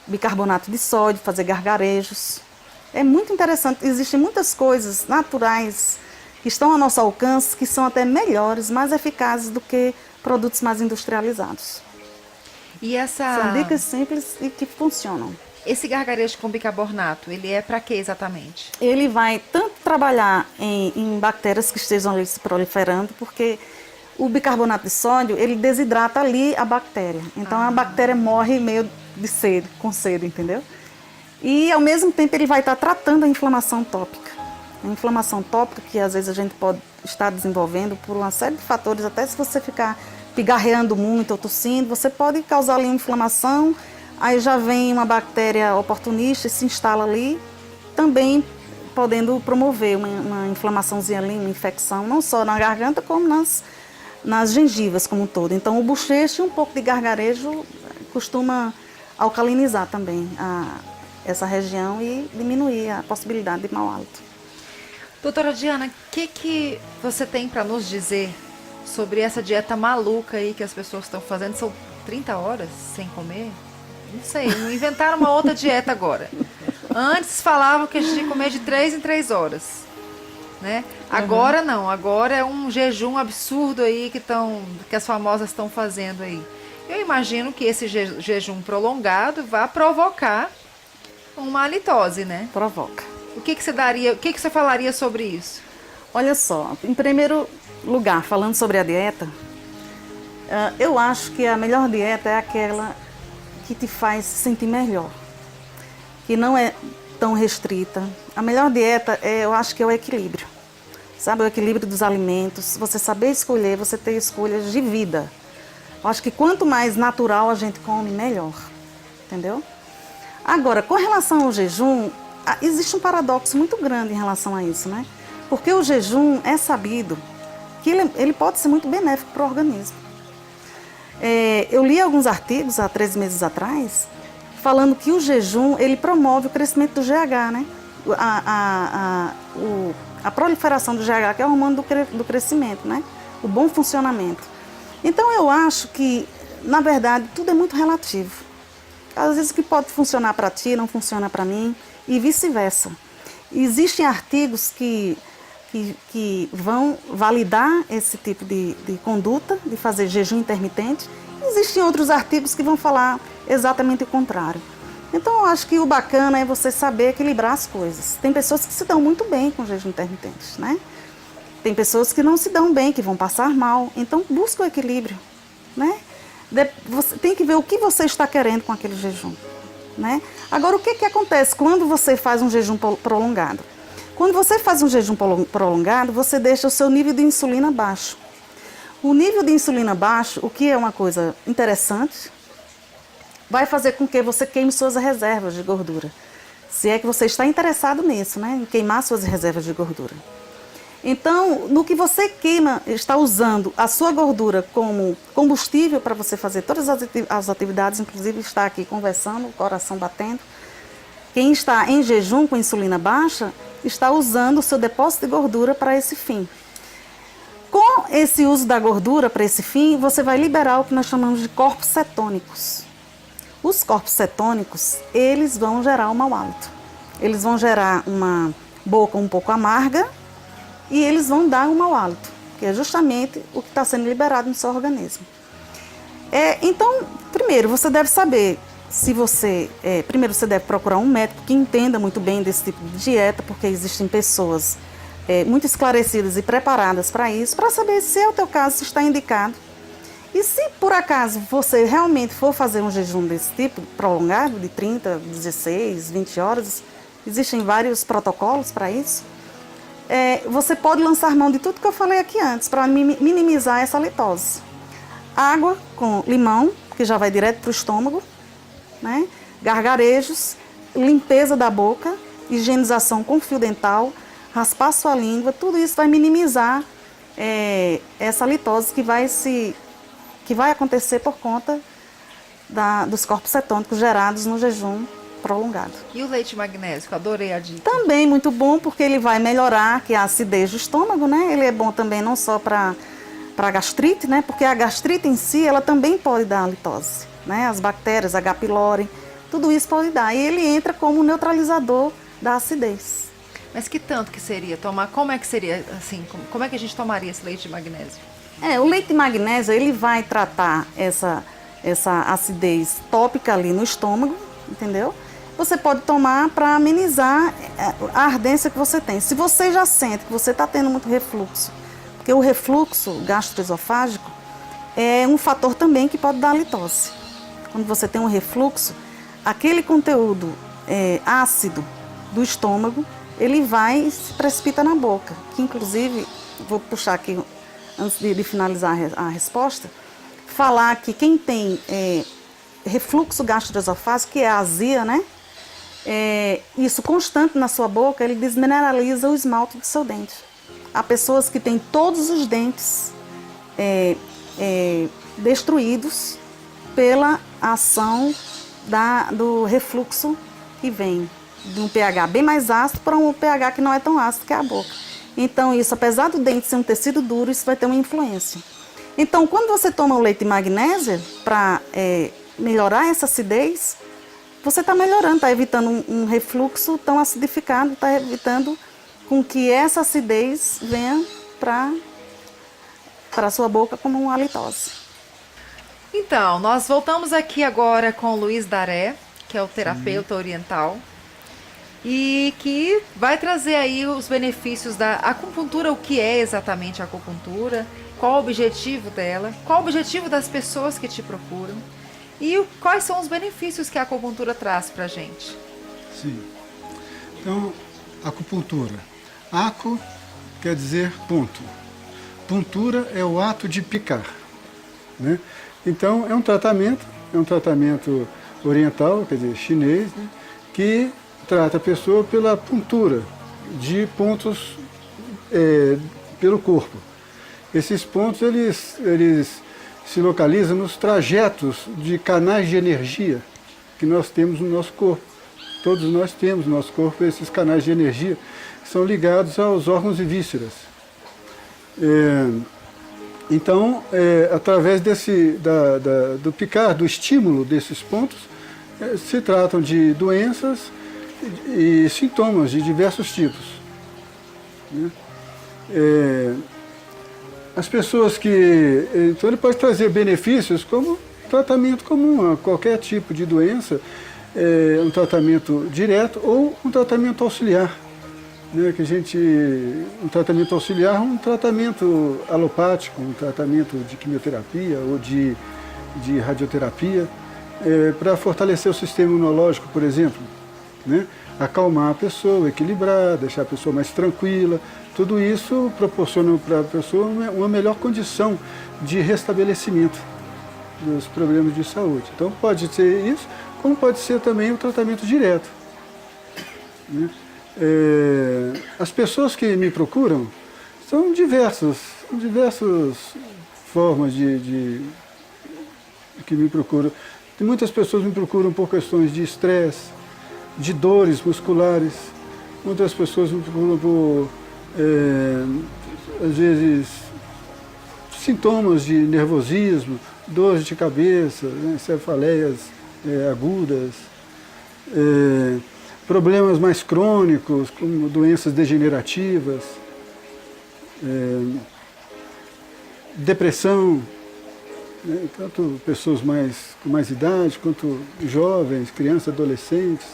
bicarbonato de sódio, fazer gargarejos. É muito interessante, existem muitas coisas naturais que estão ao nosso alcance, que são até melhores, mais eficazes do que produtos mais industrializados. E São dicas simples e que funcionam. Esse gargarejo com bicarbonato, ele é para quê exatamente? Ele vai tanto trabalhar em bactérias que estejam ali se proliferando, porque o bicarbonato de sódio, ele desidrata ali a bactéria. Então a bactéria morre meio de sede, com sede, entendeu? E ao mesmo tempo ele vai estar tratando a inflamação tópica. A inflamação tópica que às vezes a gente pode estar desenvolvendo por uma série de fatores, até se você ficar pigarreando muito ou tossindo, você pode causar ali uma inflamação, aí já vem uma bactéria oportunista e se instala ali, também podendo promover uma inflamaçãozinha ali, uma infecção, não só na garganta como nas gengivas como um todo. Então o bochecho e um pouco de gargarejo costuma alcalinizar também essa região e diminuir a possibilidade de mau hálito. Doutora Diana, o que você tem para nos dizer sobre essa dieta maluca aí que as pessoas estão fazendo? São 30 horas sem comer? Não sei, inventaram uma outra dieta agora. Antes falavam que a gente tinha que comer de 3 em 3 horas. Né? Agora não, agora é um jejum absurdo aí que as famosas estão fazendo aí. Eu imagino que esse jejum prolongado vai provocar uma halitose, né? Provoca. O que você falaria sobre isso? Olha só, em primeiro lugar, falando sobre a dieta, eu acho que a melhor dieta é aquela que te faz se sentir melhor, que não é tão restrita. A melhor dieta, eu acho que é o equilíbrio. Sabe, o equilíbrio dos alimentos, você saber escolher, você ter escolhas de vida. Eu acho que quanto mais natural a gente come, melhor. Entendeu? Agora, com relação ao jejum, existe um paradoxo muito grande em relação a isso, né? Porque o jejum é sabido que ele pode ser muito benéfico para o organismo. Eu li alguns artigos há 3 meses atrás, falando que o jejum, ele promove o crescimento do GH, né? A proliferação do GH, que é o hormônio do crescimento, né? O bom funcionamento. Então eu acho que, na verdade, tudo é muito relativo. Às vezes o que pode funcionar para ti não funciona para mim e vice-versa. Existem artigos que vão validar esse tipo de conduta, de fazer jejum intermitente. Existem outros artigos que vão falar exatamente o contrário. Então eu acho que o bacana é você saber equilibrar as coisas. Tem pessoas que se dão muito bem com jejum intermitente, né? Tem pessoas que não se dão bem, que vão passar mal. Então busca o equilíbrio, né? Você tem que ver o que você está querendo com aquele jejum, né? Agora, o que acontece quando você faz um jejum prolongado? Quando você faz um jejum prolongado, você deixa o seu nível de insulina baixo. O nível de insulina baixo, o que é uma coisa interessante, vai fazer com que você queime suas reservas de gordura. Se é que você está interessado nisso, né? Em queimar suas reservas de gordura. Então, no que você queima, está usando a sua gordura como combustível para você fazer todas as atividades, inclusive estar aqui conversando, o coração batendo. Quem está em jejum com insulina baixa, está usando o seu depósito de gordura para esse fim. Com esse uso da gordura para esse fim, você vai liberar o que nós chamamos de corpos cetônicos. Os corpos cetônicos, eles vão gerar um mau hálito. Eles vão gerar uma boca um pouco amarga, e eles vão dar um mau hálito, que é justamente o que está sendo liberado no seu organismo. Então, primeiro, você deve saber se você... primeiro, você deve procurar um médico que entenda muito bem desse tipo de dieta, porque existem pessoas muito esclarecidas e preparadas para isso, para saber se é o teu caso, se está indicado. E se, por acaso, você realmente for fazer um jejum desse tipo, prolongado, de 30, 16, 20 horas, existem vários protocolos para isso, você pode lançar mão de tudo que eu falei aqui antes, para minimizar essa litose. Água com limão, que já vai direto para o estômago, né? Gargarejos, limpeza da boca, higienização com fio dental, raspar sua língua, tudo isso vai minimizar essa litose que vai acontecer por conta dos corpos cetônicos gerados no jejum prolongado. E o leite magnésico? Adorei a dica. Também muito bom, porque ele vai melhorar a acidez do estômago, né? Ele é bom também não só para gastrite, né? Porque a gastrite em si, ela também pode dar litose. né? As bactérias, H. pylori, tudo isso pode dar. E ele entra como neutralizador da acidez. Mas que tanto que seria tomar? Como é que seria, assim, como é que a gente tomaria esse leite de magnésio? O leite de magnésio, ele vai tratar essa acidez tópica ali no estômago, entendeu? Você pode tomar para amenizar a ardência que você tem. Se você já sente que você está tendo muito refluxo, porque o refluxo gastroesofágico é um fator também que pode dar litose. Quando você tem um refluxo, aquele conteúdo ácido do estômago, ele vai e se precipita na boca. Que inclusive, vou puxar aqui, antes de finalizar a resposta, falar que quem tem refluxo gastroesofágico, que é a azia, né? Isso constante na sua boca, ele desmineraliza o esmalte do seu dente. Há pessoas que têm todos os dentes destruídos pela ação do refluxo que vem de um pH bem mais ácido para um pH que não é tão ácido, que é a boca. Então isso, apesar do dente ser um tecido duro, isso vai ter uma influência. Então quando você toma o leite de magnésio para melhorar essa acidez, você está melhorando, está evitando um refluxo tão acidificado, está evitando com que essa acidez venha para a sua boca como uma halitose. Então, nós voltamos aqui agora com o Luiz Daré, que é o terapeuta oriental, e que vai trazer aí os benefícios da acupuntura, o que é exatamente a acupuntura, qual o objetivo dela, qual o objetivo das pessoas que te procuram e quais são os benefícios que a acupuntura traz para a gente. Sim. Então, acupuntura. Acu quer dizer ponto. Puntura é o ato de picar, né? Então, é um tratamento oriental, quer dizer, chinês, né? Que trata a pessoa pela puntura de pontos pelo corpo. Esses pontos, eles se localizam nos trajetos de canais de energia que nós temos no nosso corpo. Todos nós temos no nosso corpo esses canais de energia que são ligados aos órgãos e vísceras. Então, através do picar, do estímulo desses pontos, se tratam de doenças e sintomas de diversos tipos, né? As pessoas que... Então ele pode trazer benefícios como tratamento comum a qualquer tipo de doença, um tratamento direto ou um tratamento auxiliar, né? Um tratamento auxiliar, um tratamento alopático, um tratamento de quimioterapia ou de radioterapia, para fortalecer o sistema imunológico, por exemplo, né? Acalmar a pessoa, equilibrar, deixar a pessoa mais tranquila. Tudo isso proporciona para a pessoa uma melhor condição de restabelecimento dos problemas de saúde. Então pode ser isso, como pode ser também o tratamento direto, né? As pessoas que me procuram são diversas formas que me procuram. Tem muitas pessoas que me procuram por questões de estresse, de dores musculares. Muitas pessoas me procuram por, às vezes, sintomas de nervosismo, dores de cabeça, né, cefaleias agudas, problemas mais crônicos, como doenças degenerativas, depressão, né, tanto pessoas com mais idade, quanto jovens, crianças, adolescentes,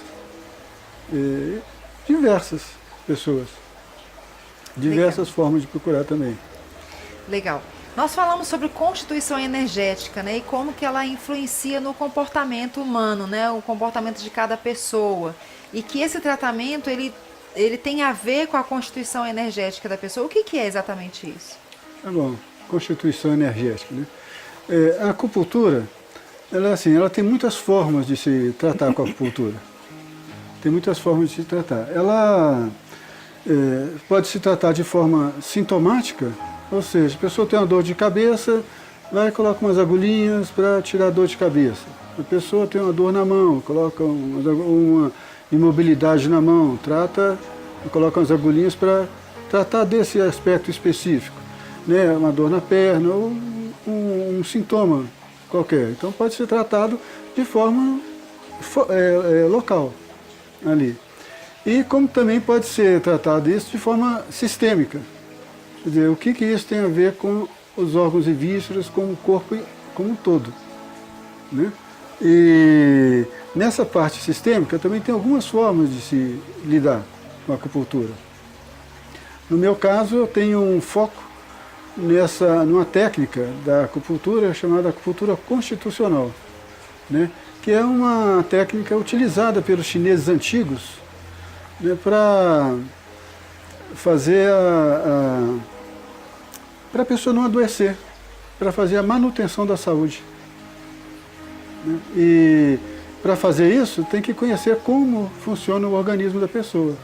diversas pessoas, diversas formas de procurar também. Legal. Nós falamos sobre constituição energética, né, e como que ela influencia no comportamento humano, né, o comportamento de cada pessoa, e que esse tratamento ele tem a ver com a constituição energética da pessoa. O que é exatamente isso? Tá bom, constituição energética, né? A acupuntura, ela tem muitas formas de se tratar com a acupuntura. Tem muitas formas de se tratar. Ela pode se tratar de forma sintomática, ou seja, a pessoa tem uma dor de cabeça, vai e coloca umas agulhinhas para tirar a dor de cabeça. A pessoa tem uma dor na mão, coloca uma imobilidade na mão, coloca umas agulhinhas para tratar desse aspecto específico, né? Uma dor na perna ou um sintoma qualquer. Então pode ser tratado de forma local ali. E como também pode ser tratado isso de forma sistêmica. Quer dizer, o que isso tem a ver com os órgãos e vísceras, com o corpo como um todo, né? E nessa parte sistêmica também tem algumas formas de se lidar com a acupuntura. No meu caso, eu tenho um foco numa técnica da acupuntura chamada acupuntura constitucional, né? Que é uma técnica utilizada pelos chineses antigos, né, para fazer para a pessoa não adoecer, para fazer a manutenção da saúde, né? E para fazer isso tem que conhecer como funciona o organismo da pessoa.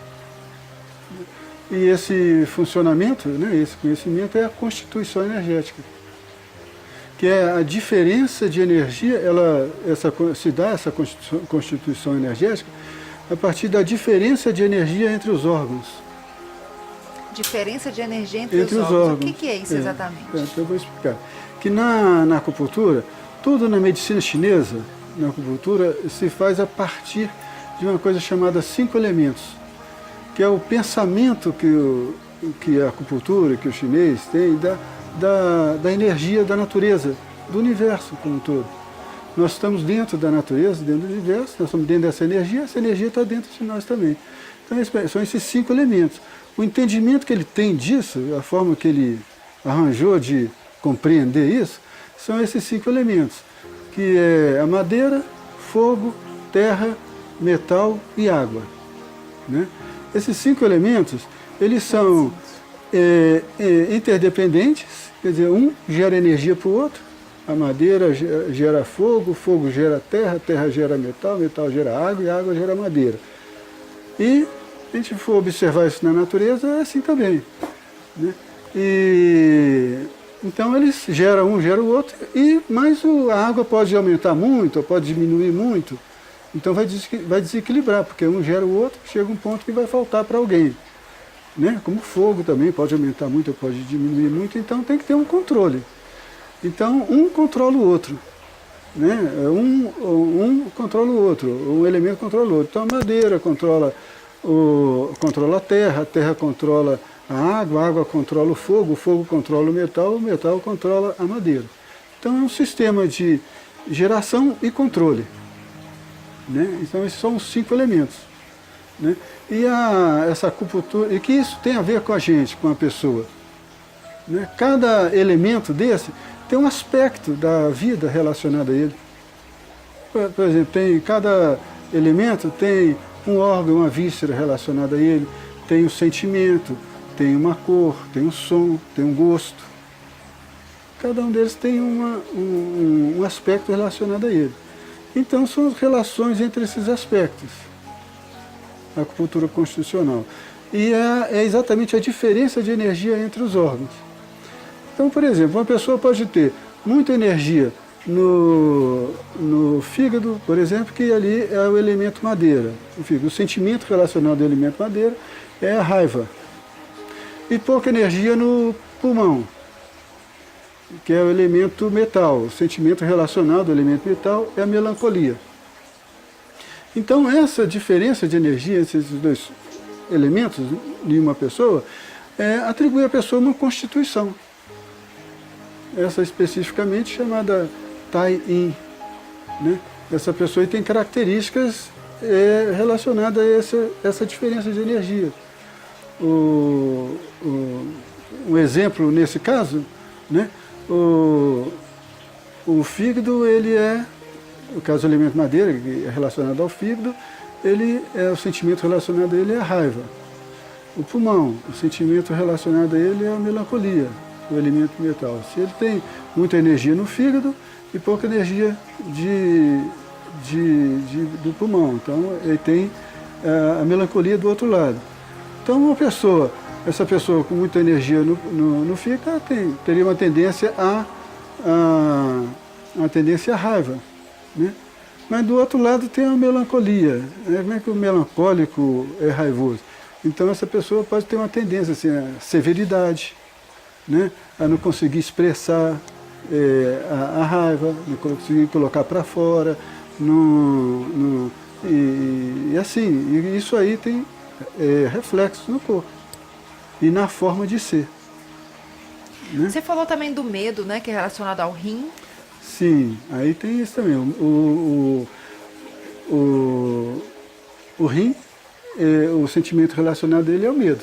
E esse funcionamento, né, esse conhecimento é a constituição energética, que é a diferença de energia, se dá essa constituição energética a partir da diferença de energia entre os órgãos. Diferença de energia entre os órgãos. O que é isso exatamente? Então eu vou explicar. Que na acupuntura, tudo na medicina chinesa, na acupuntura, se faz a partir de uma coisa chamada 5 elementos, que é o pensamento que a acupuntura, que o chinês tem da energia da natureza, do universo como um todo. Nós estamos dentro da natureza, dentro do universo, nós estamos dentro dessa energia, essa energia está dentro de nós também. Então são esses 5 elementos. O entendimento que ele tem disso, a forma que ele arranjou de compreender isso, são esses 5 elementos, que é a madeira, fogo, terra, metal e água, né? Esses 5 elementos, eles são interdependentes, quer dizer, um gera energia para o outro. A madeira gera fogo, fogo gera terra, terra gera metal, metal gera água e água gera madeira. E se a gente for observar isso na natureza, é assim também, né? E então eles geram um, gera o outro, mas a água pode aumentar muito, ou pode diminuir muito. Então vai desequilibrar, porque um gera o outro, chega um ponto que vai faltar para alguém, né? Como o fogo também pode aumentar muito ou pode diminuir muito, então tem que ter um controle. Então um controla o outro, né? Um controla o outro, um elemento controla o outro. Então a madeira controla a terra controla a água controla o fogo controla o metal controla a madeira. Então é um sistema de geração e controle, né? Então esses são os 5 elementos, né? E essa acupuntura, e que isso tem a ver com a gente, com a pessoa, né? Cada elemento desse tem um aspecto da vida relacionado a ele. Por exemplo, cada elemento tem um órgão, uma víscera relacionada a ele, tem um sentimento, tem uma cor, tem um som, tem um gosto. Cada um deles tem um aspecto relacionado a ele. Então são as relações entre esses aspectos, a acupuntura constitucional. E é exatamente a diferença de energia entre os órgãos. Então, por exemplo, uma pessoa pode ter muita energia no fígado, por exemplo, que ali é o elemento madeira. O sentimento relacionado ao elemento madeira é a raiva. E pouca energia no pulmão, que é o elemento metal. O sentimento relacionado ao elemento metal é a melancolia. Então essa diferença de energia entre esses 2 elementos de uma pessoa atribui à pessoa uma constituição. Essa especificamente chamada Tai Yin, né? Essa pessoa tem características relacionadas a essa diferença de energia. Um exemplo nesse caso, né? O fígado, ele no caso do elemento madeira, que é relacionado ao fígado, o sentimento relacionado a ele é a raiva. O pulmão, o sentimento relacionado a ele é a melancolia, o elemento metal. Se ele tem muita energia no fígado e pouca energia do pulmão, então ele tem a melancolia do outro lado. Então essa pessoa com muita energia no fígado teria uma tendência à raiva, né? Mas do outro lado tem a melancolia, né? Como é que o melancólico é raivoso? Então essa pessoa pode ter uma tendência assim, à severidade, né? A não conseguir expressar, a raiva, não conseguir colocar para fora, e assim, e isso aí tem reflexos no corpo e na forma de ser. Né? Você falou também do medo, né, que é relacionado ao rim. Sim, aí tem isso também. O rim, o sentimento relacionado dele é o medo.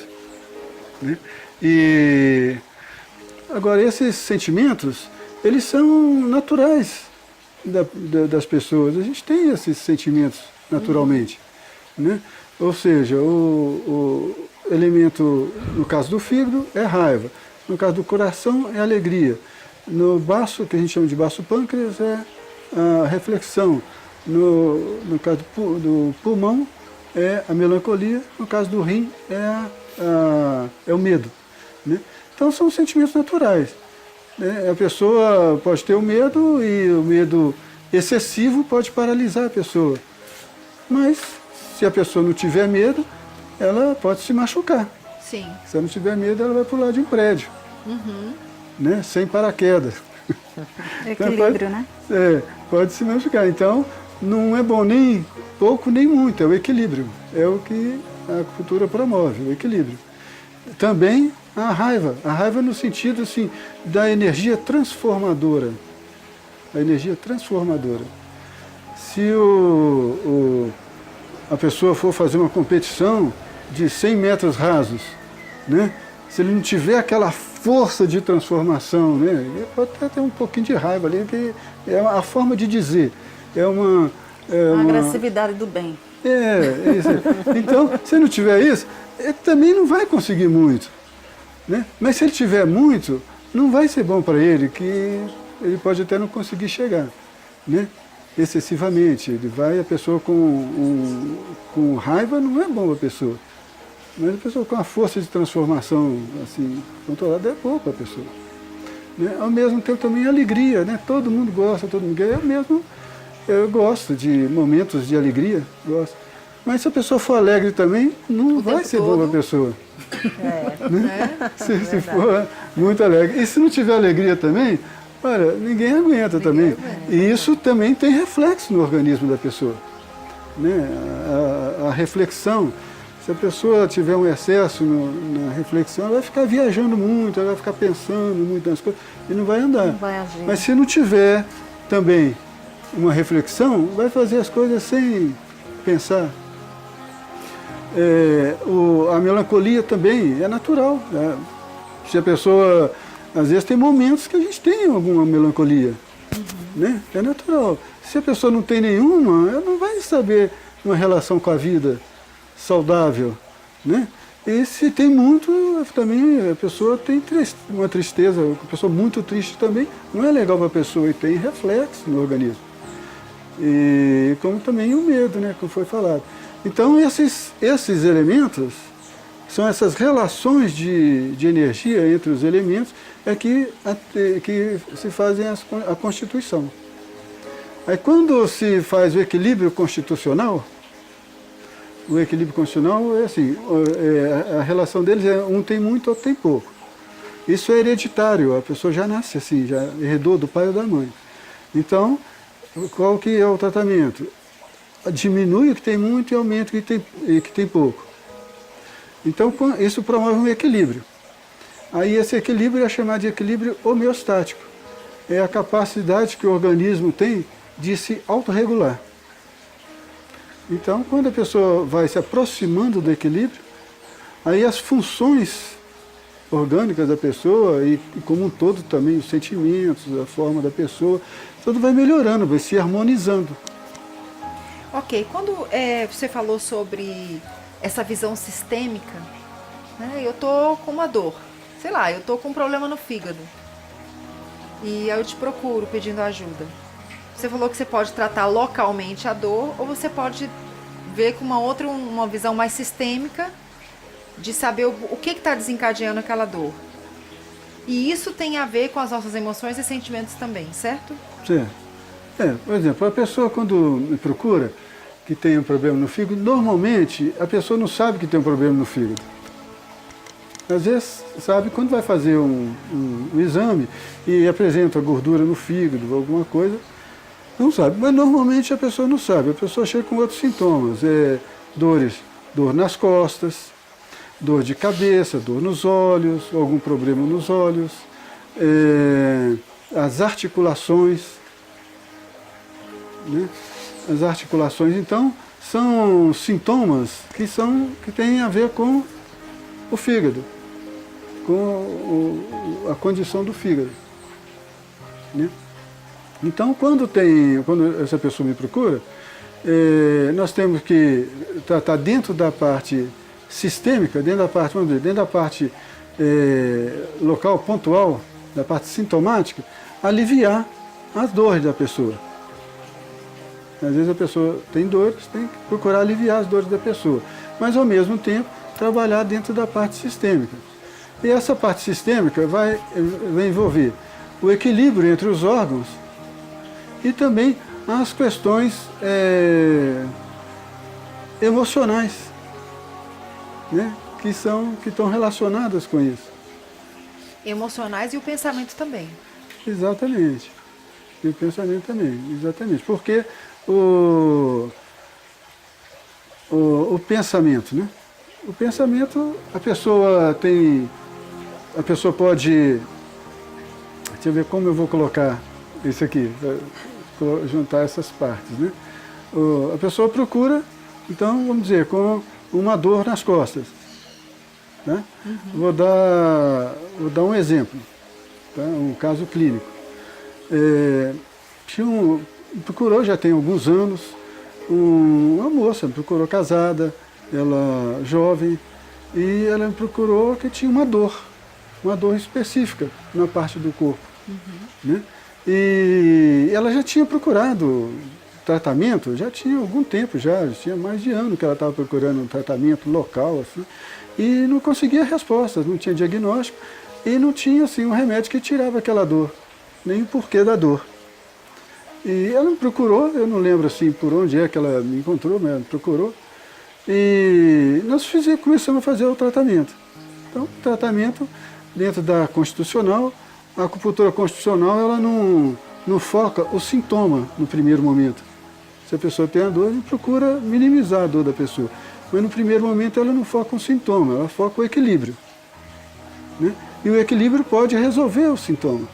Né? E agora, esses sentimentos, eles são naturais das pessoas. A gente tem esses sentimentos naturalmente. Né? Ou seja, o elemento, no caso do fígado, é raiva. No caso do coração, é alegria. No baço, que a gente chama de baço pâncreas, é a reflexão. No caso do pulmão, é a melancolia. No caso do rim, é o medo. Né? Então, são sentimentos naturais. Né? A pessoa pode ter o medo, e o medo excessivo pode paralisar a pessoa. Mas, se a pessoa não tiver medo, ela pode se machucar. Sim. Se ela não tiver medo, ela vai pular de um prédio. Né? Sem paraquedas. Equilíbrio, né? Pode se machucar. Então, não é bom nem pouco nem muito, é o equilíbrio. É o que a acupuntura promove, o equilíbrio. Também a raiva no sentido assim, da energia transformadora. A energia transformadora. Se a pessoa for fazer uma competição de 100 metros rasos, né? Se ele não tiver aquela força de transformação, né? Ele pode até ter um pouquinho de raiva ali, que é a forma de dizer. Uma agressividade do bem. Isso. Então, se não tiver isso, ele também não vai conseguir muito. Né? Mas se ele tiver muito, não vai ser bom para ele, que ele pode até não conseguir chegar. Né? Excessivamente. A pessoa com raiva não é bom para a pessoa. Mas a pessoa com a força de transformação assim, controlada é boa para a pessoa. Né? Ao mesmo tempo também a alegria, né? Todo mundo gosta, todo mundo quer. Eu gosto de momentos de alegria, gosto. Mas se a pessoa for alegre também, não vai ser boa para a pessoa. Né? Se for muito alegre. E se não tiver alegria também, olha, ninguém aguenta também. E isso também tem reflexo no organismo da pessoa. Né? A reflexão. Se a pessoa tiver um excesso na reflexão, ela vai ficar viajando muito, ela vai ficar pensando muito nas coisas e não vai andar. Não vai agir. Mas se não tiver também uma reflexão, vai fazer as coisas sem pensar. A melancolia também é natural. Né? Se a pessoa, às vezes tem momentos que a gente tem alguma melancolia. Né? É natural. Se a pessoa não tem nenhuma, ela não vai saber uma relação com a vida saudável, né? E se tem muito, também a pessoa tem uma tristeza, a pessoa muito triste também, não é legal para a pessoa e tem reflexo no organismo. E como também o medo, né, como foi falado. Então esses elementos, são essas relações de energia entre os elementos, que se fazem a constituição. Aí quando se faz o equilíbrio constitucional, o equilíbrio constitucional é assim, a relação deles é um tem muito, outro tem pouco. Isso é hereditário, a pessoa já nasce assim, já herdou do pai ou da mãe. Então, qual que é o tratamento? Diminui o que tem muito e aumenta o que tem pouco. Então, isso promove um equilíbrio. Aí esse equilíbrio é chamado de equilíbrio homeostático. É a capacidade que o organismo tem de se autorregular. Então, quando a pessoa vai se aproximando do equilíbrio, aí as funções orgânicas da pessoa e como um todo também, os sentimentos, a forma da pessoa, tudo vai melhorando, vai se harmonizando. Ok, quando você falou sobre essa visão sistêmica, né, eu tô com uma dor, sei lá, eu tô com um problema no fígado e aí eu te procuro pedindo ajuda. Você falou que você pode tratar localmente a dor ou você pode ver com uma visão mais sistêmica de saber o que está desencadeando aquela dor. E isso tem a ver com as nossas emoções e sentimentos também, certo? Certo. Por exemplo, a pessoa quando me procura que tem um problema no fígado, normalmente a pessoa não sabe que tem um problema no fígado. Às vezes, sabe, quando vai fazer um exame e apresenta gordura no fígado, alguma coisa, não sabe. Mas normalmente a pessoa não sabe, a pessoa chega com outros sintomas, dor nas costas, dor de cabeça, dor nos olhos, algum problema nos olhos, as articulações, né? As articulações, então, são sintomas que têm a ver com o fígado, com a condição do fígado, né? Então, quando essa pessoa me procura, nós temos que tratar dentro da parte sistêmica, dentro da parte local, pontual, da parte sintomática, aliviar as dores da pessoa. Às vezes a pessoa tem dores, tem que procurar aliviar as dores da pessoa, mas ao mesmo tempo trabalhar dentro da parte sistêmica. E essa parte sistêmica vai envolver o equilíbrio entre os órgãos e também as questões emocionais, né, que estão relacionadas com isso. Emocionais e o pensamento também. Exatamente. E o pensamento também, exatamente. Porque o pensamento, né? O pensamento, a pessoa pode, deixa eu ver como eu vou colocar isso aqui, juntar essas partes, né? A pessoa procura, então, vamos dizer, com uma dor nas costas, né? Uhum. Vou dar um exemplo, tá? Um caso clínico. Procurou, já tem alguns anos, uma moça, me procurou casada, ela jovem, e ela me procurou que tinha uma dor específica na parte do corpo, né? E ela já tinha procurado tratamento, já tinha algum tempo, já tinha mais de ano que ela estava procurando um tratamento local, assim, e não conseguia respostas, não tinha diagnóstico, e não tinha assim, um remédio que tirava aquela dor, nem o porquê da dor. E ela me procurou, eu não lembro assim por onde é que ela me encontrou, mas ela me procurou, e nós começamos a fazer o tratamento. Então, o tratamento dentro da constitucional, a acupuntura constitucional, ela não foca o sintoma no primeiro momento. Se a pessoa tem a dor, ela procura minimizar a dor da pessoa. Mas no primeiro momento ela não foca um sintoma, ela foca o equilíbrio, né? E o equilíbrio pode resolver o sintoma,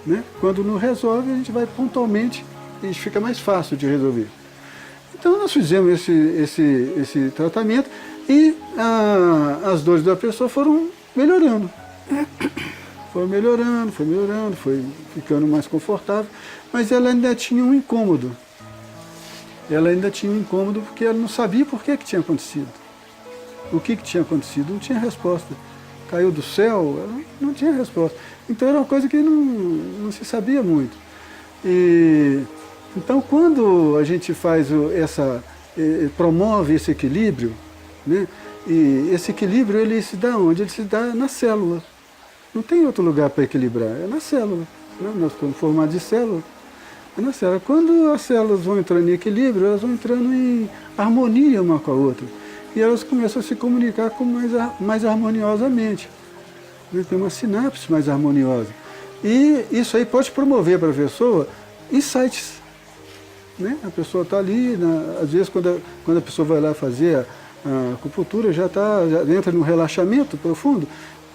né? Quando não resolve, a gente vai pontualmente e fica mais fácil de resolver. Então nós fizemos esse tratamento e as dores da pessoa foram melhorando. Foi melhorando, foi ficando mais confortável, mas ela ainda tinha um incômodo. Ela ainda tinha um incômodo porque ela não sabia por que tinha acontecido. O que tinha acontecido? Não tinha resposta. Caiu do céu? Ela não tinha resposta. Então era uma coisa que não se sabia muito. Então quando a gente faz promove esse equilíbrio, né? E esse equilíbrio ele se dá onde? Ele se dá na célula. Não tem outro lugar para equilibrar, é na célula, né? Nós estamos formados de célula, é na célula. Quando as células vão entrando em equilíbrio, elas vão entrando em harmonia uma com a outra. E elas começam a se comunicar mais harmoniosamente, né? Tem uma sinapse mais harmoniosa. E isso aí pode promover para a pessoa insights, né? A pessoa está ali, às vezes quando a pessoa vai lá fazer a acupuntura, já entra num relaxamento profundo,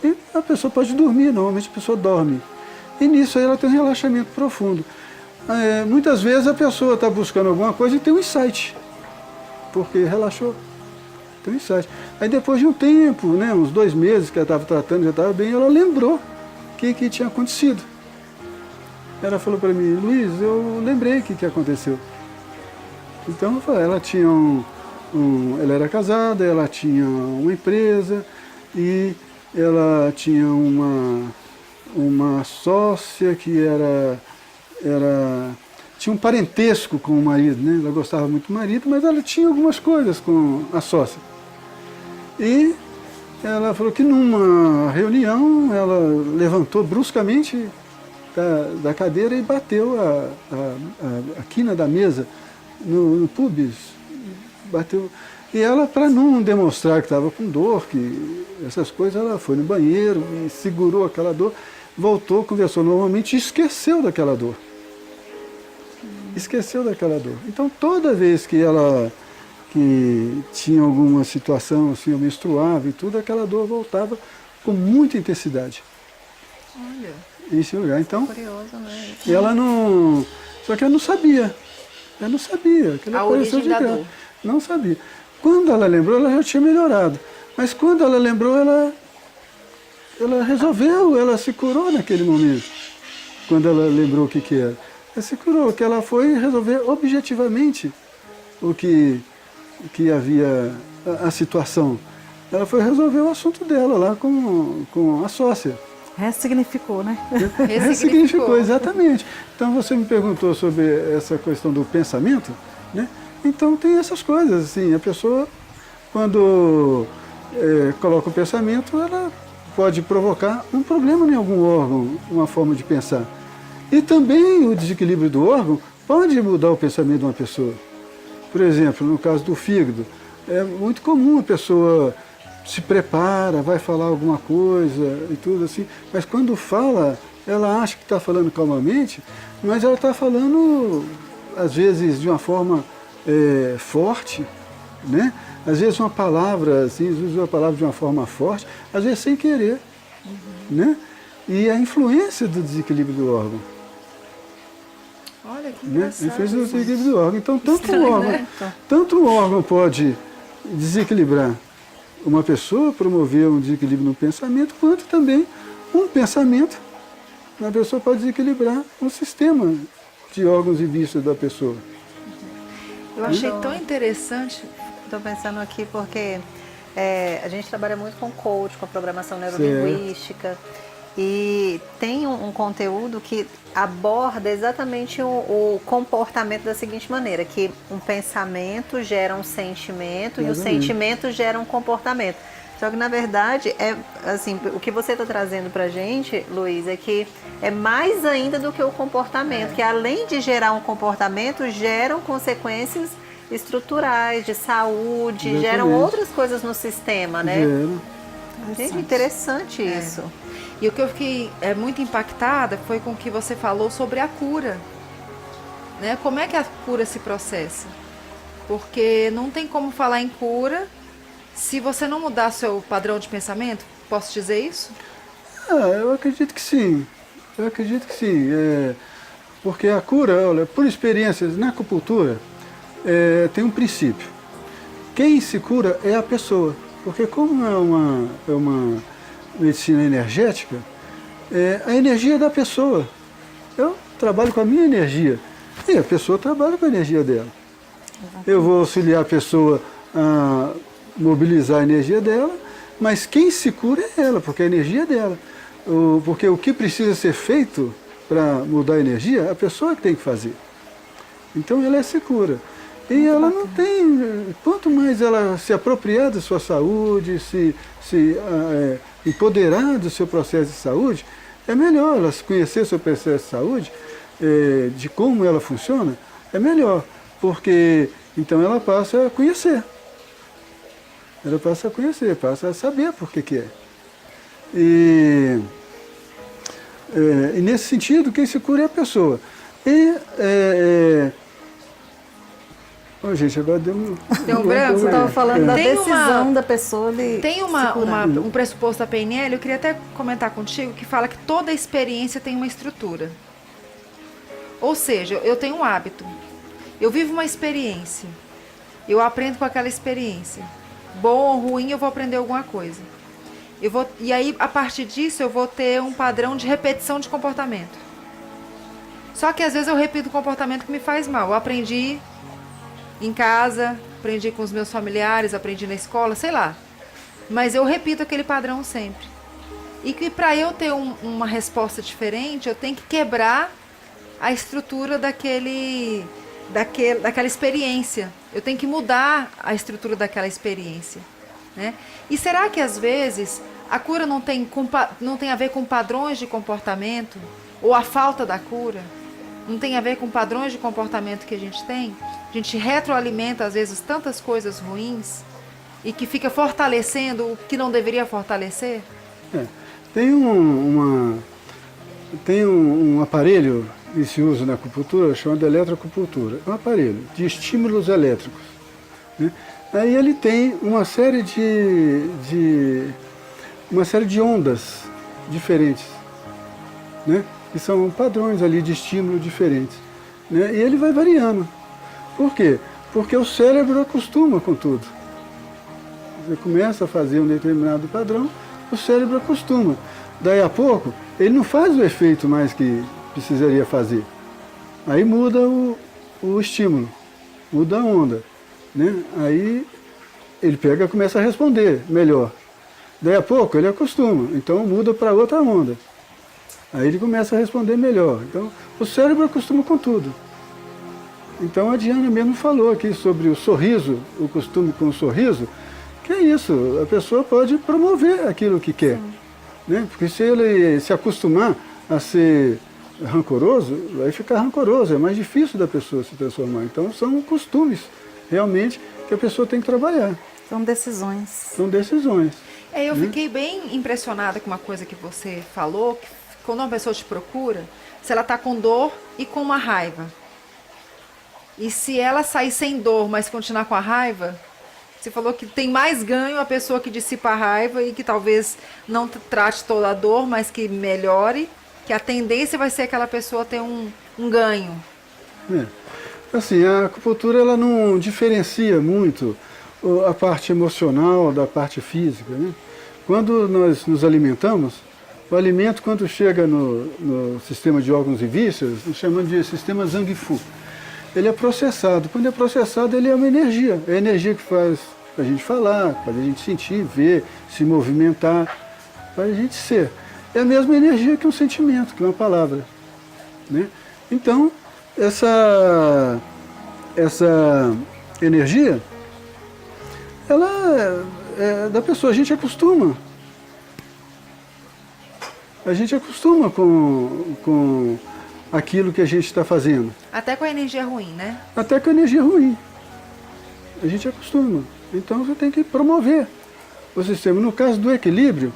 e a pessoa pode dormir, normalmente a pessoa dorme. E nisso aí ela tem um relaxamento profundo. Muitas vezes a pessoa está buscando alguma coisa e tem um insight, porque relaxou, tem um insight. Aí depois de um tempo, né, uns 2 meses que ela estava tratando, já estava bem, ela lembrou o que tinha acontecido. Ela falou para mim: Luiz, eu lembrei o que aconteceu. Então ela tinha ela era casada, ela tinha uma empresa e ela tinha uma sócia que tinha um parentesco com o marido, né? Ela gostava muito do marido, mas ela tinha algumas coisas com a sócia. E ela falou que numa reunião ela levantou bruscamente da cadeira e bateu a quina da mesa no pubis. Bateu. E ela, para não demonstrar que estava com dor, que essas coisas, ela foi no banheiro e segurou aquela dor, voltou, conversou normalmente e esqueceu daquela dor. Esqueceu daquela dor. Então, toda vez que ela tinha alguma situação, assim, eu menstruava e tudo, aquela dor voltava com muita intensidade. Olha. Esse lugar. Então, Curioso, né? ela não... Só que ela não sabia. Ela não sabia. A origem da dor. Não sabia. Quando ela lembrou, ela já tinha melhorado. Mas quando ela lembrou, ela resolveu, ela se curou naquele momento. Quando ela lembrou o que era. Ela se curou, que ela foi resolver objetivamente o que havia, a situação. Ela foi resolver o assunto dela lá com a sócia. Ressignificou, né? Ressignificou, exatamente. Então você me perguntou sobre essa questão do pensamento, né? Então tem essas coisas, assim, a pessoa quando coloca o pensamento, ela pode provocar um problema em algum órgão, uma forma de pensar. E também o desequilíbrio do órgão pode mudar o pensamento de uma pessoa. Por exemplo, no caso do fígado, é muito comum a pessoa se prepara, vai falar alguma coisa e tudo assim, mas quando fala, ela acha que está falando calmamente, mas ela está falando, às vezes, de uma forma forte, né? Às vezes uma palavra, assim, usa a palavra de uma forma forte, às vezes sem querer, né? E a influência do desequilíbrio do órgão. Olha que Né? engraçado. A influência do desequilíbrio do órgão. Então, Estranho, tanto o órgão pode desequilibrar uma pessoa, promover um desequilíbrio no pensamento, quanto também um pensamento, uma pessoa pode desequilibrar um sistema de órgãos e vícios da pessoa. Eu achei tão interessante. Estou pensando aqui porque a gente trabalha muito com coach, com programação neurolinguística, e tem um conteúdo que aborda exatamente o comportamento da seguinte maneira, que um pensamento gera um sentimento e o sentimento gera um comportamento. Só que, na verdade, assim, o que você está trazendo para a gente, Luiz, é que é mais ainda do que o comportamento, que além de gerar um comportamento, geram consequências estruturais, de saúde, Exatamente. geram outras coisas no sistema, né? Gente, interessante isso. E o que eu fiquei muito impactada foi com o que você falou sobre a cura. Né? Como é que a cura se processa? Porque não tem como falar em cura se você não mudar seu padrão de pensamento. Posso dizer isso? Eu acredito que sim. Eu acredito que sim. Porque a cura, olha, por experiências na acupuntura, tem um princípio. Quem se cura é a pessoa. Porque como é uma medicina energética, a energia da pessoa. Eu trabalho com a minha energia e a pessoa trabalha com a energia dela. Eu vou auxiliar a pessoa a mobilizar a energia dela, mas quem se cura é ela, porque a energia é dela. Porque o que precisa ser feito para mudar a energia, a pessoa que tem que fazer. Então ela se cura. E ela não tem, quanto mais ela se apropriar da sua saúde, se empoderar do seu processo de saúde, é melhor ela conhecer o seu processo de saúde, de como ela funciona, é melhor, porque então ela passa a conhecer. Ela passa a conhecer, passa a saber por que é. E nesse sentido, quem se cura é a pessoa. Gente, agora deu um branco. Você estava falando da Tem decisão da pessoa de Tem se curar. um pressuposto da PNL, eu queria até comentar contigo, que fala que toda experiência tem uma estrutura. Ou seja, eu tenho um hábito, eu vivo uma experiência, eu aprendo com aquela experiência. Bom ou ruim, eu vou aprender alguma coisa. E aí, a partir disso, eu vou ter um padrão de repetição de comportamento. Só que às vezes eu repito o comportamento que me faz mal. Eu aprendi em casa, aprendi com os meus familiares, aprendi na escola, sei lá. Mas eu repito aquele padrão sempre. E que para eu ter uma resposta diferente, eu tenho que quebrar a estrutura daquela experiência. Eu tenho que mudar a estrutura daquela experiência. Né? E será que às vezes a cura não tem a ver com padrões de comportamento? Ou a falta da cura? Não tem a ver com padrões de comportamento que a gente tem? A gente retroalimenta, às vezes, tantas coisas ruins e que fica fortalecendo o que não deveria fortalecer? Tem um aparelho que se usa na acupuntura chamado eletroacupuntura. É um aparelho de estímulos elétricos, né? Aí ele tem uma série de ondas diferentes, né? Que são padrões ali de estímulo diferentes, né? E ele vai variando. Por quê? Porque o cérebro acostuma com tudo. Você começa a fazer um determinado padrão, o cérebro acostuma. Daí a pouco, ele não faz o efeito mais que precisaria fazer. Aí muda o estímulo, muda a onda, né? Aí ele pega e começa a responder melhor. Daí a pouco ele acostuma, então muda para outra onda. Aí ele começa a responder melhor. Então o cérebro acostuma com tudo. Então a Diana mesmo falou aqui sobre o sorriso, o costume com o sorriso, que é isso, a pessoa pode promover aquilo que quer. Né? Porque se ele se acostumar a ser rancoroso, vai ficar rancoroso, é mais difícil da pessoa se transformar. Então são costumes, realmente, que a pessoa tem que trabalhar. São decisões. São decisões. Eu fiquei bem impressionada com uma coisa que você falou, que quando uma pessoa te procura, se ela está com dor e com uma raiva. E se ela sair sem dor, mas continuar com a raiva, você falou que tem mais ganho a pessoa que dissipa a raiva e que talvez não trate toda a dor, mas que melhore, que a tendência vai ser aquela pessoa ter um ganho. Assim, a acupuntura ela não diferencia muito a parte emocional da parte física, né? Quando nós nos alimentamos, o alimento, quando chega no sistema de órgãos e vísceras, nós chamamos de sistema Zhang-Fu. Ele é processado. Quando é processado, ele é uma energia. É a energia que faz a gente falar, faz a gente sentir, ver, se movimentar, faz a gente ser. É a mesma energia que um sentimento, que uma palavra, né? Então, essa energia, ela é da pessoa, a gente acostuma. A gente acostuma com aquilo que a gente está fazendo. Até com a energia ruim, né? Até com a energia ruim. A gente acostuma. Então você tem que promover o sistema. No caso do equilíbrio,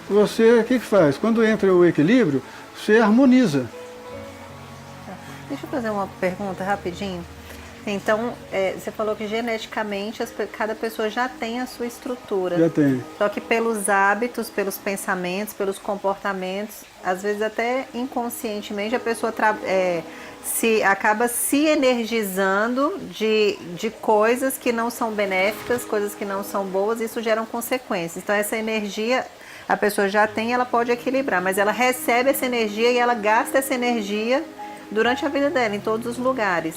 você o que faz? Quando entra o equilíbrio, você harmoniza. Deixa eu fazer uma pergunta rapidinho. Então, você falou que geneticamente cada pessoa já tem a sua estrutura. Já tem. Só que pelos hábitos, pelos pensamentos, pelos comportamentos, às vezes até inconscientemente a pessoa acaba se energizando de coisas que não são benéficas, coisas que não são boas, e isso geram consequências. Então essa energia a pessoa já tem, ela pode equilibrar, mas ela recebe essa energia e ela gasta essa energia durante a vida dela, em todos os lugares.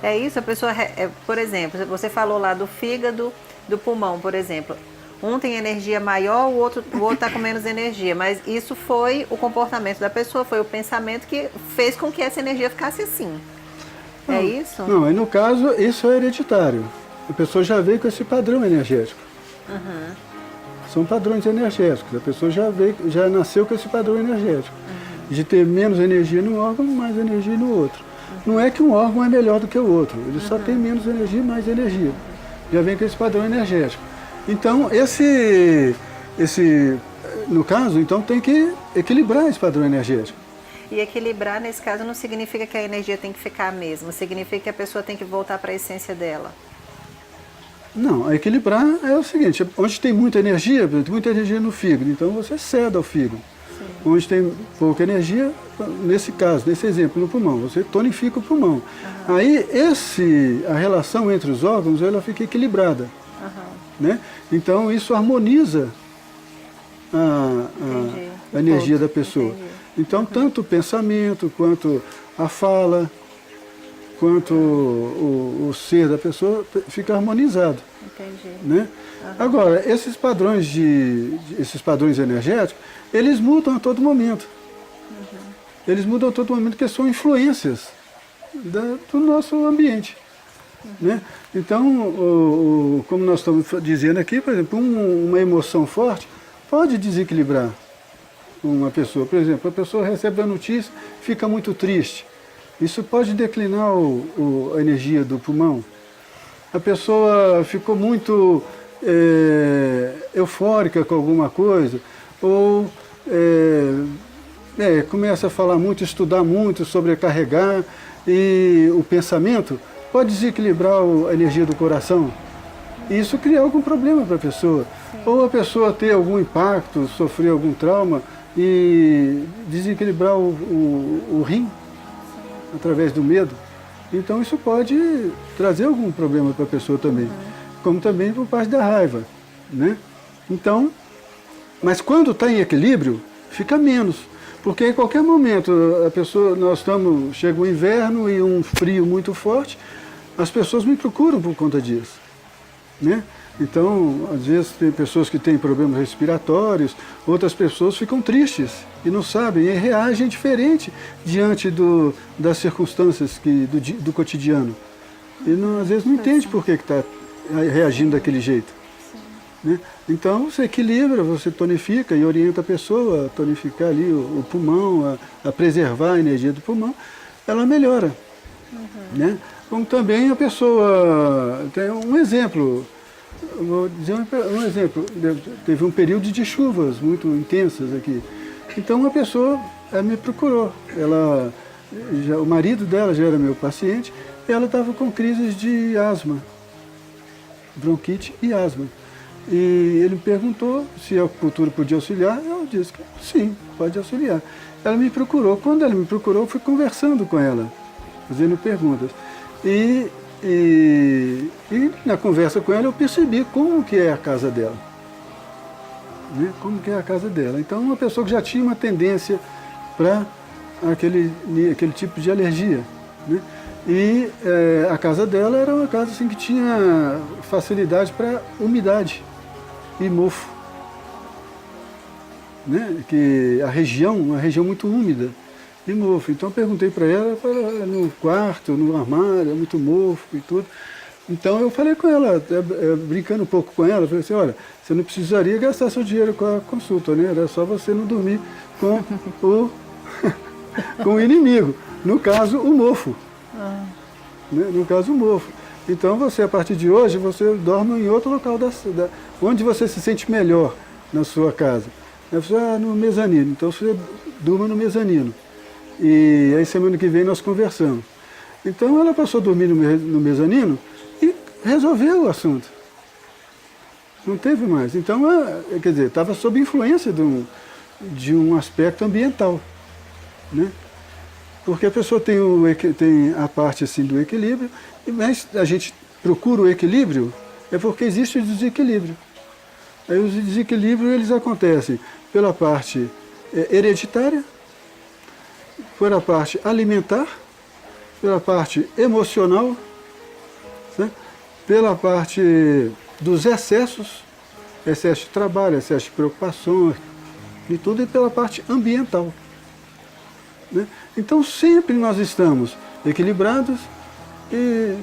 É isso, a pessoa, por exemplo, você falou lá do fígado, do pulmão, por exemplo. Um tem energia maior, o outro está com menos energia, mas isso foi o comportamento da pessoa, foi o pensamento que fez com que essa energia ficasse assim. Não, é isso? Não, e no caso, isso é hereditário. A pessoa já veio com esse padrão energético. Uhum. São padrões energéticos, a pessoa já nasceu com esse padrão energético. De ter menos energia num órgão, mais energia no outro. Não é que um órgão é melhor do que o outro, ele só tem menos energia e mais energia. Já vem com esse padrão energético. Então, no caso, então tem que equilibrar esse padrão energético. E equilibrar, nesse caso, não significa que a energia tem que ficar a mesma, significa que a pessoa tem que voltar para a essência dela. Não, equilibrar é o seguinte, onde tem muita energia no fígado, então você cede ao fígado. Sim. Onde tem pouca energia, nesse caso, nesse exemplo, no pulmão, você tonifica o pulmão. Uhum. Aí a relação entre os órgãos, ela fica equilibrada. Uhum. Né? Então isso harmoniza a energia da pessoa. Entendi. Então tanto o pensamento, quanto a fala, quanto o ser da pessoa fica harmonizado. Entendi. Né? Uhum. Agora, esses padrões energéticos, eles mudam a todo momento. Uhum. Eles mudam a todo momento porque são influências do nosso ambiente. Uhum. Né? Então, como nós estamos dizendo aqui, por exemplo, uma emoção forte pode desequilibrar uma pessoa. Por exemplo, a pessoa recebe a notícia, fica muito triste. Isso pode declinar a energia do pulmão. A pessoa ficou muito eufórica com alguma coisa, ou começa a falar muito, estudar muito, sobrecarregar, e o pensamento pode desequilibrar a energia do coração. E isso cria algum problema para a pessoa. Sim. Ou a pessoa ter algum impacto, sofrer algum trauma e desequilibrar o rim, sim, através do medo. Então isso pode trazer algum problema para a pessoa também. Como também por parte da raiva, né? Então, mas quando está em equilíbrio, fica menos. Porque em qualquer momento, chega o inverno e um frio muito forte, as pessoas me procuram por conta disso, né? Então, às vezes tem pessoas que têm problemas respiratórios, outras pessoas ficam tristes e não sabem, e reagem diferente diante das circunstâncias do cotidiano. E às vezes não entende por que está reagindo daquele jeito. Né? Então você equilibra, você tonifica e orienta a pessoa a tonificar ali o pulmão, a preservar a energia do pulmão, ela melhora. Né? Como também a pessoa tem um exemplo. Vou dizer um exemplo, teve um período de chuvas muito intensas aqui. Então uma pessoa me procurou, o marido dela já era meu paciente, e ela estava com crises de asma, bronquite e asma. E ele me perguntou se a acupuntura podia auxiliar, eu disse que sim, pode auxiliar. Ela me procurou, quando ela me procurou eu fui conversando com ela, fazendo perguntas. E na conversa com ela eu percebi como que é a casa dela. Né? Como que é a casa dela. Então uma pessoa que já tinha uma tendência para aquele tipo de alergia. Né? E a casa dela era uma casa assim, que tinha facilidade para umidade e mofo. Né? Que uma região muito úmida. E mofo. Então eu perguntei para ela, no quarto, no armário, é muito mofo e tudo. Então eu falei com ela, brincando um pouco com ela, falei assim, olha, você não precisaria gastar seu dinheiro com a consulta, né? Era só você não dormir com com o inimigo. No caso, o mofo. Né? No caso, o mofo. Então você, a partir de hoje, você dorme em outro local onde você se sente melhor na sua casa. No mezanino. Então você durma no mezanino. E aí semana que vem nós conversamos. Então ela passou a dormir no mezanino e resolveu o assunto. Não teve mais. Então, quer dizer, estava sob influência de um aspecto ambiental. Né? Porque a pessoa tem a parte assim do equilíbrio, mas a gente procura o equilíbrio é porque existe o desequilíbrio. Aí os desequilíbrios eles acontecem pela parte hereditária, pela parte alimentar, pela parte emocional, né? Pela parte dos excessos, excesso de trabalho, excesso de preocupações, e tudo, e pela parte ambiental. Né? Então sempre nós estamos equilibrados e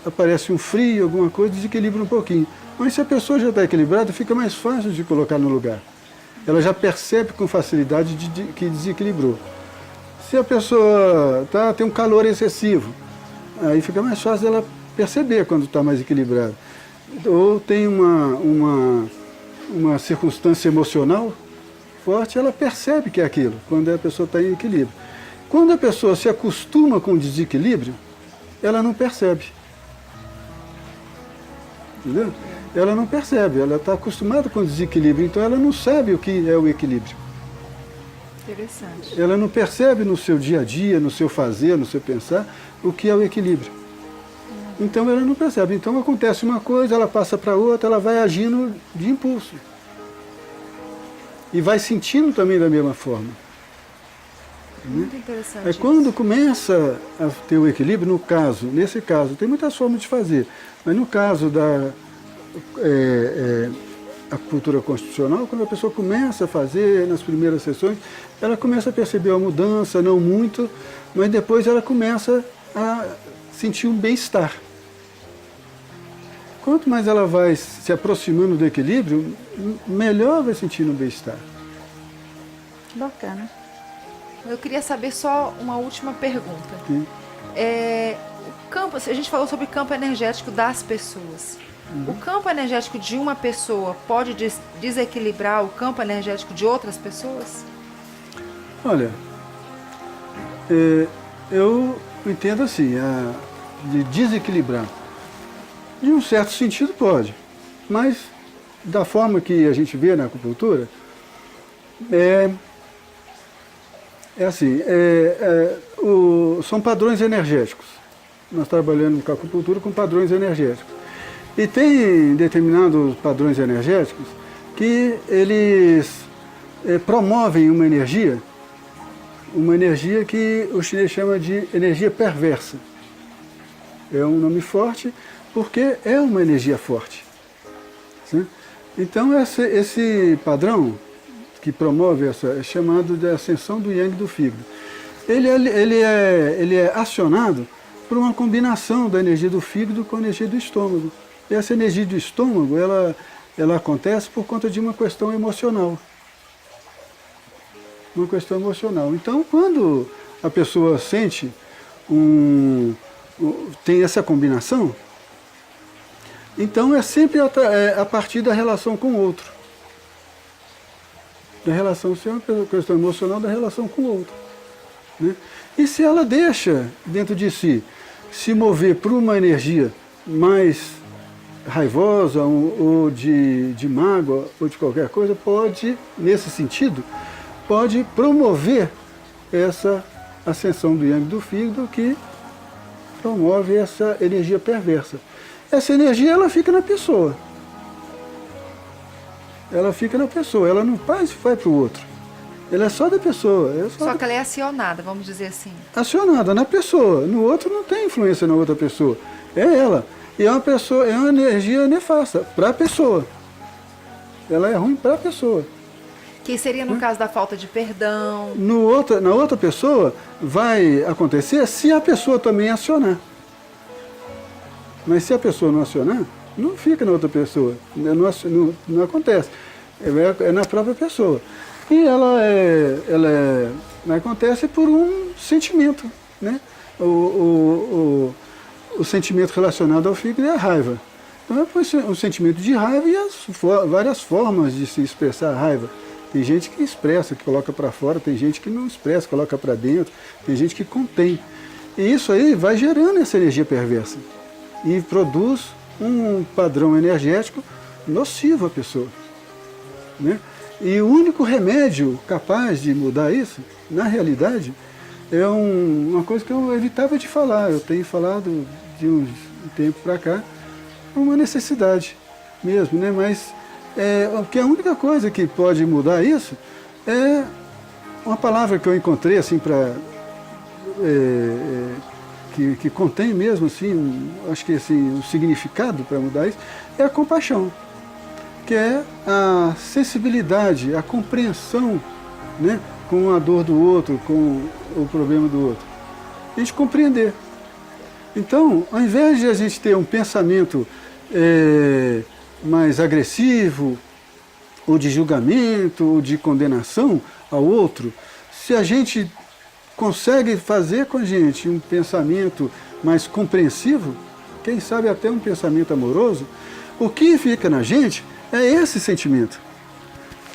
aparece um frio, alguma coisa, desequilibra um pouquinho. Mas se a pessoa já está equilibrada, fica mais fácil de colocar no lugar. Ela já percebe com facilidade que desequilibrou. Se a pessoa tem um calor excessivo, aí fica mais fácil dela perceber quando está mais equilibrada. Ou tem uma circunstância emocional forte, ela percebe que é aquilo, quando a pessoa está em equilíbrio. Quando a pessoa se acostuma com o desequilíbrio, ela não percebe. Entendeu? Ela não percebe, ela está acostumada com o desequilíbrio, então ela não sabe o que é o equilíbrio. Interessante. Ela não percebe no seu dia a dia, no seu fazer, no seu pensar, o que é o equilíbrio. Então ela não percebe. Então acontece uma coisa, ela passa para outra, ela vai agindo de impulso. E vai sentindo também da mesma forma. Muito interessante. Aí quando começa a ter o equilíbrio, nesse caso, tem muitas formas de fazer, mas no caso da acupuntura constitucional, quando a pessoa começa a fazer nas primeiras sessões, ela começa a perceber a mudança, não muito, mas depois ela começa a sentir um bem-estar. Quanto mais ela vai se aproximando do equilíbrio, melhor vai sentindo um bem-estar. Bacana. Eu queria saber só uma última pergunta. Sim. O campo, a gente falou sobre o campo energético das pessoas. O campo energético de uma pessoa pode desequilibrar o campo energético de outras pessoas? Olha, eu entendo assim, de desequilibrar. De um certo sentido pode, mas da forma que a gente vê na acupuntura, são padrões energéticos. Nós trabalhamos com a acupuntura com padrões energéticos. E tem determinados padrões energéticos que eles promovem uma energia que o chinês chama de energia perversa. É um nome forte porque é uma energia forte. Sim? Então esse padrão que promove essa é chamado de ascensão do yang do fígado. Ele é acionado por uma combinação da energia do fígado com a energia do estômago. E essa energia do estômago, ela acontece por conta de uma questão emocional. Uma questão emocional. Então, quando a pessoa sente tem essa combinação, então é sempre a partir da relação com o outro. Da relação, se é uma questão emocional, da relação com o outro. Né? E se ela deixa dentro de si se mover por uma energia mais raivosa ou de mágoa ou de qualquer coisa, pode, nesse sentido, pode promover essa ascensão do yang do fígado que promove essa energia perversa. Essa energia, ela fica na pessoa. Ela fica na pessoa, ela não vai para o outro. Ela é só da pessoa. Só que ela é acionada, vamos dizer assim. Acionada na pessoa. No outro não tem influência na outra pessoa. É ela. E é uma energia nefasta para a pessoa. Ela é ruim para a pessoa. Que seria no caso da falta de perdão. Na outra pessoa vai acontecer se a pessoa também acionar. Mas se a pessoa não acionar, não fica na outra pessoa. Não acontece. É na própria pessoa. E ela acontece por um sentimento, né? O sentimento relacionado ao fígado é a raiva. Então é um sentimento de raiva e várias formas de se expressar a raiva. Tem gente que expressa, que coloca para fora, tem gente que não expressa, coloca para dentro, tem gente que contém. E isso aí vai gerando essa energia perversa e produz um padrão energético nocivo à pessoa. Né? E o único remédio capaz de mudar isso, na realidade, é uma coisa que eu evitava de falar. Eu tenho falado de um tempo para cá, uma necessidade mesmo, né? Mas que a única coisa que pode mudar isso é uma palavra que eu encontrei assim para que contém mesmo assim, acho que assim, o significado para mudar isso é a compaixão, que é a sensibilidade, a compreensão, né, com a dor do outro, com o problema do outro. A gente compreender. Então, ao invés de a gente ter um pensamento mais agressivo, ou de julgamento, ou de condenação ao outro, se a gente consegue fazer com a gente um pensamento mais compreensivo, quem sabe até um pensamento amoroso, o que fica na gente é esse sentimento.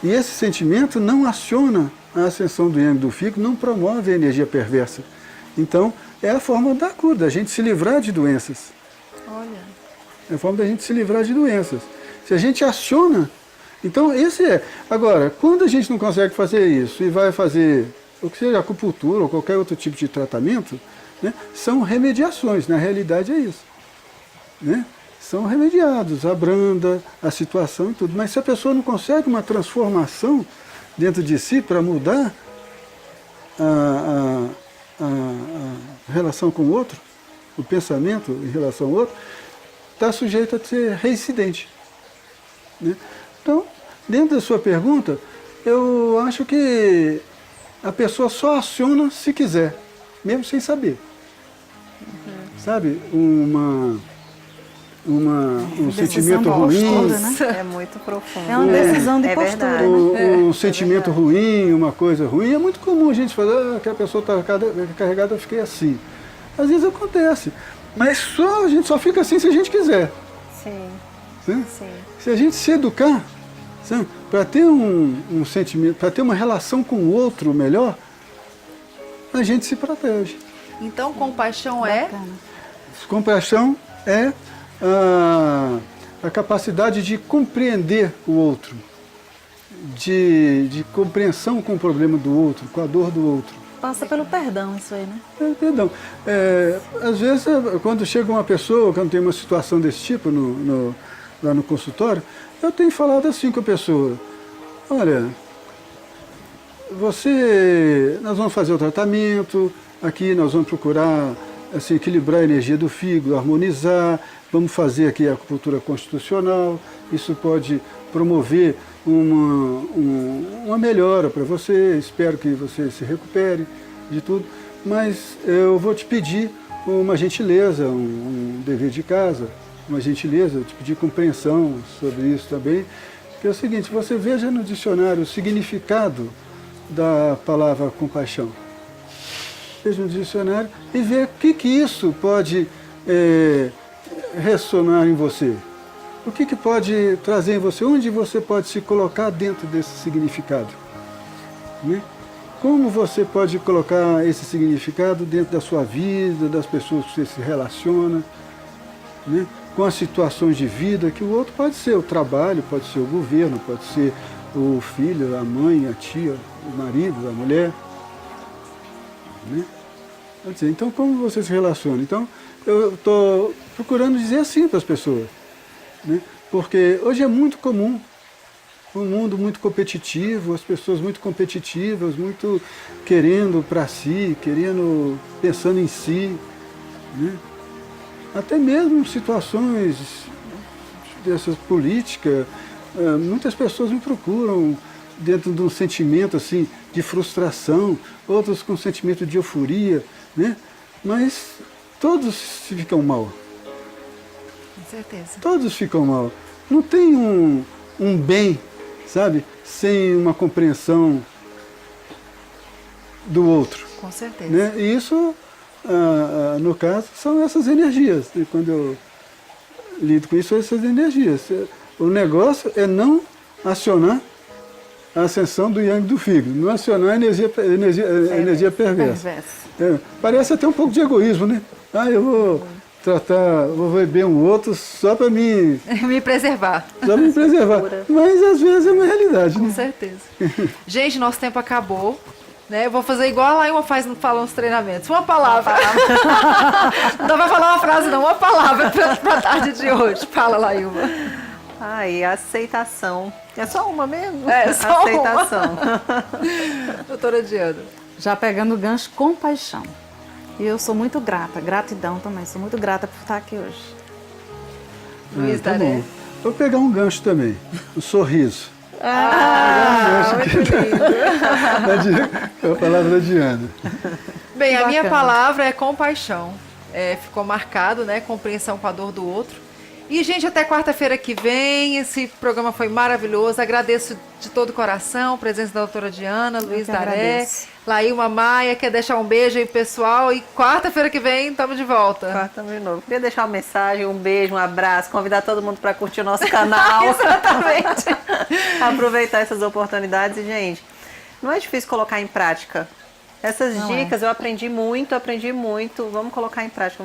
E esse sentimento não aciona a ascensão do yang do fígado, não promove a energia perversa. Então, é a forma da cura, da gente se livrar de doenças. Olha. É a forma da gente se livrar de doenças. Se a gente aciona, então esse é. Agora, quando a gente não consegue fazer isso e vai fazer, o que seja acupuntura ou qualquer outro tipo de tratamento, né, são remediações, na realidade é isso. Né? São remediados, abranda a situação e tudo. Mas se a pessoa não consegue uma transformação dentro de si para mudar a relação com o outro, o pensamento em relação ao outro, está sujeito a ser reincidente. Né? Então, dentro da sua pergunta, eu acho que a pessoa só aciona se quiser, mesmo sem saber. Sabe? Um sentimento ruim. Postura, né? É muito profundo. É uma decisão de postura. Verdade. Um sentimento ruim, uma coisa ruim. É muito comum a gente falar que a pessoa está carregada, eu fiquei assim. Às vezes acontece. Mas a gente só fica assim se a gente quiser. Sim, Né? sim. Se a gente se educar, para ter um sentimento, para ter uma relação com o outro melhor, a gente se protege. Então, compaixão é... Bacana. Compaixão é a capacidade de compreender o outro, de compreensão com o problema do outro, com a dor do outro. Passa pelo perdão isso aí, né? Perdão. Às vezes, quando chega uma pessoa, quando tem uma situação desse tipo lá no consultório, eu tenho falado assim com a pessoa: olha, nós vamos fazer o tratamento, aqui nós vamos procurar assim, equilibrar a energia do fígado, harmonizar, vamos fazer aqui a acupuntura constitucional, isso pode promover uma melhora para você, espero que você se recupere de tudo, mas eu vou te pedir uma gentileza, um dever de casa, uma gentileza, eu te pedir compreensão sobre isso também, que é o seguinte: você veja no dicionário o significado da palavra compaixão. Veja no dicionário e vê o que isso pode ressonar em você. O que pode trazer em você, onde você pode se colocar dentro desse significado. Né? Como você pode colocar esse significado dentro da sua vida, das pessoas que você se relaciona, né? Com as situações de vida, que o outro pode ser o trabalho, pode ser o governo, pode ser o filho, a mãe, a tia, o marido, a mulher. Né? Então, como você se relaciona? Então, eu estou procurando dizer assim para as pessoas. Né? Porque hoje é muito comum, um mundo muito competitivo, as pessoas muito competitivas, muito querendo para si, pensando em si. Né? Até mesmo situações dessas políticas, muitas pessoas me procuram dentro de um sentimento assim, de frustração, outros com sentimento de euforia, né? Mas todos ficam mal. Com certeza. Todos ficam mal. Não tem um bem, sabe, sem uma compreensão do outro. Com certeza. Né? E isso, no caso, são essas energias. E quando eu lido com isso, são essas energias. O negócio é não acionar a ascensão do yang do fígado, não acionar a energia perversa. Parece até um pouco de egoísmo, né? Eu vou ver bem um outro só para me preservar. Só para me preservar. Mas às vezes é uma realidade, Com né? certeza. Gente, nosso tempo acabou. Né? Eu vou fazer igual a Laíma faz nos treinamentos. Uma palavra. Não vai falar uma frase, não. Uma palavra para a tarde de hoje. Fala, Laíma. Aceitação. É só uma mesmo? Só aceitação. Doutora Diana. Já pegando o gancho, compaixão. E eu sou muito grata, gratidão também. Sou muito grata por estar aqui hoje. Luiz Tá Daré. bom. Vou pegar um gancho também. O sorriso. Muito lindo. É a palavra da Diana. Bem, a minha bacana. palavra é compaixão. Ficou marcado, né? Compreensão com a dor do outro. E, gente, até quarta-feira que vem. Esse programa foi maravilhoso. Agradeço de todo o coração a presença da doutora Diana, Luiz que Daré, agradeço. Laíma Maia. Quer deixar um beijo aí, pessoal? E quarta-feira que vem, estamos de volta. Quarta de novo. Queria deixar uma mensagem, um beijo, um abraço, convidar todo mundo para curtir o nosso canal. Exatamente. Aproveitar essas oportunidades. E, gente, não é difícil colocar em prática. Essas dicas eu aprendi muito. Vamos colocar em prática.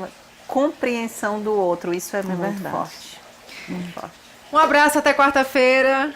Compreensão do outro, isso é muito verdade. forte. Muito forte. Um abraço, até quarta-feira.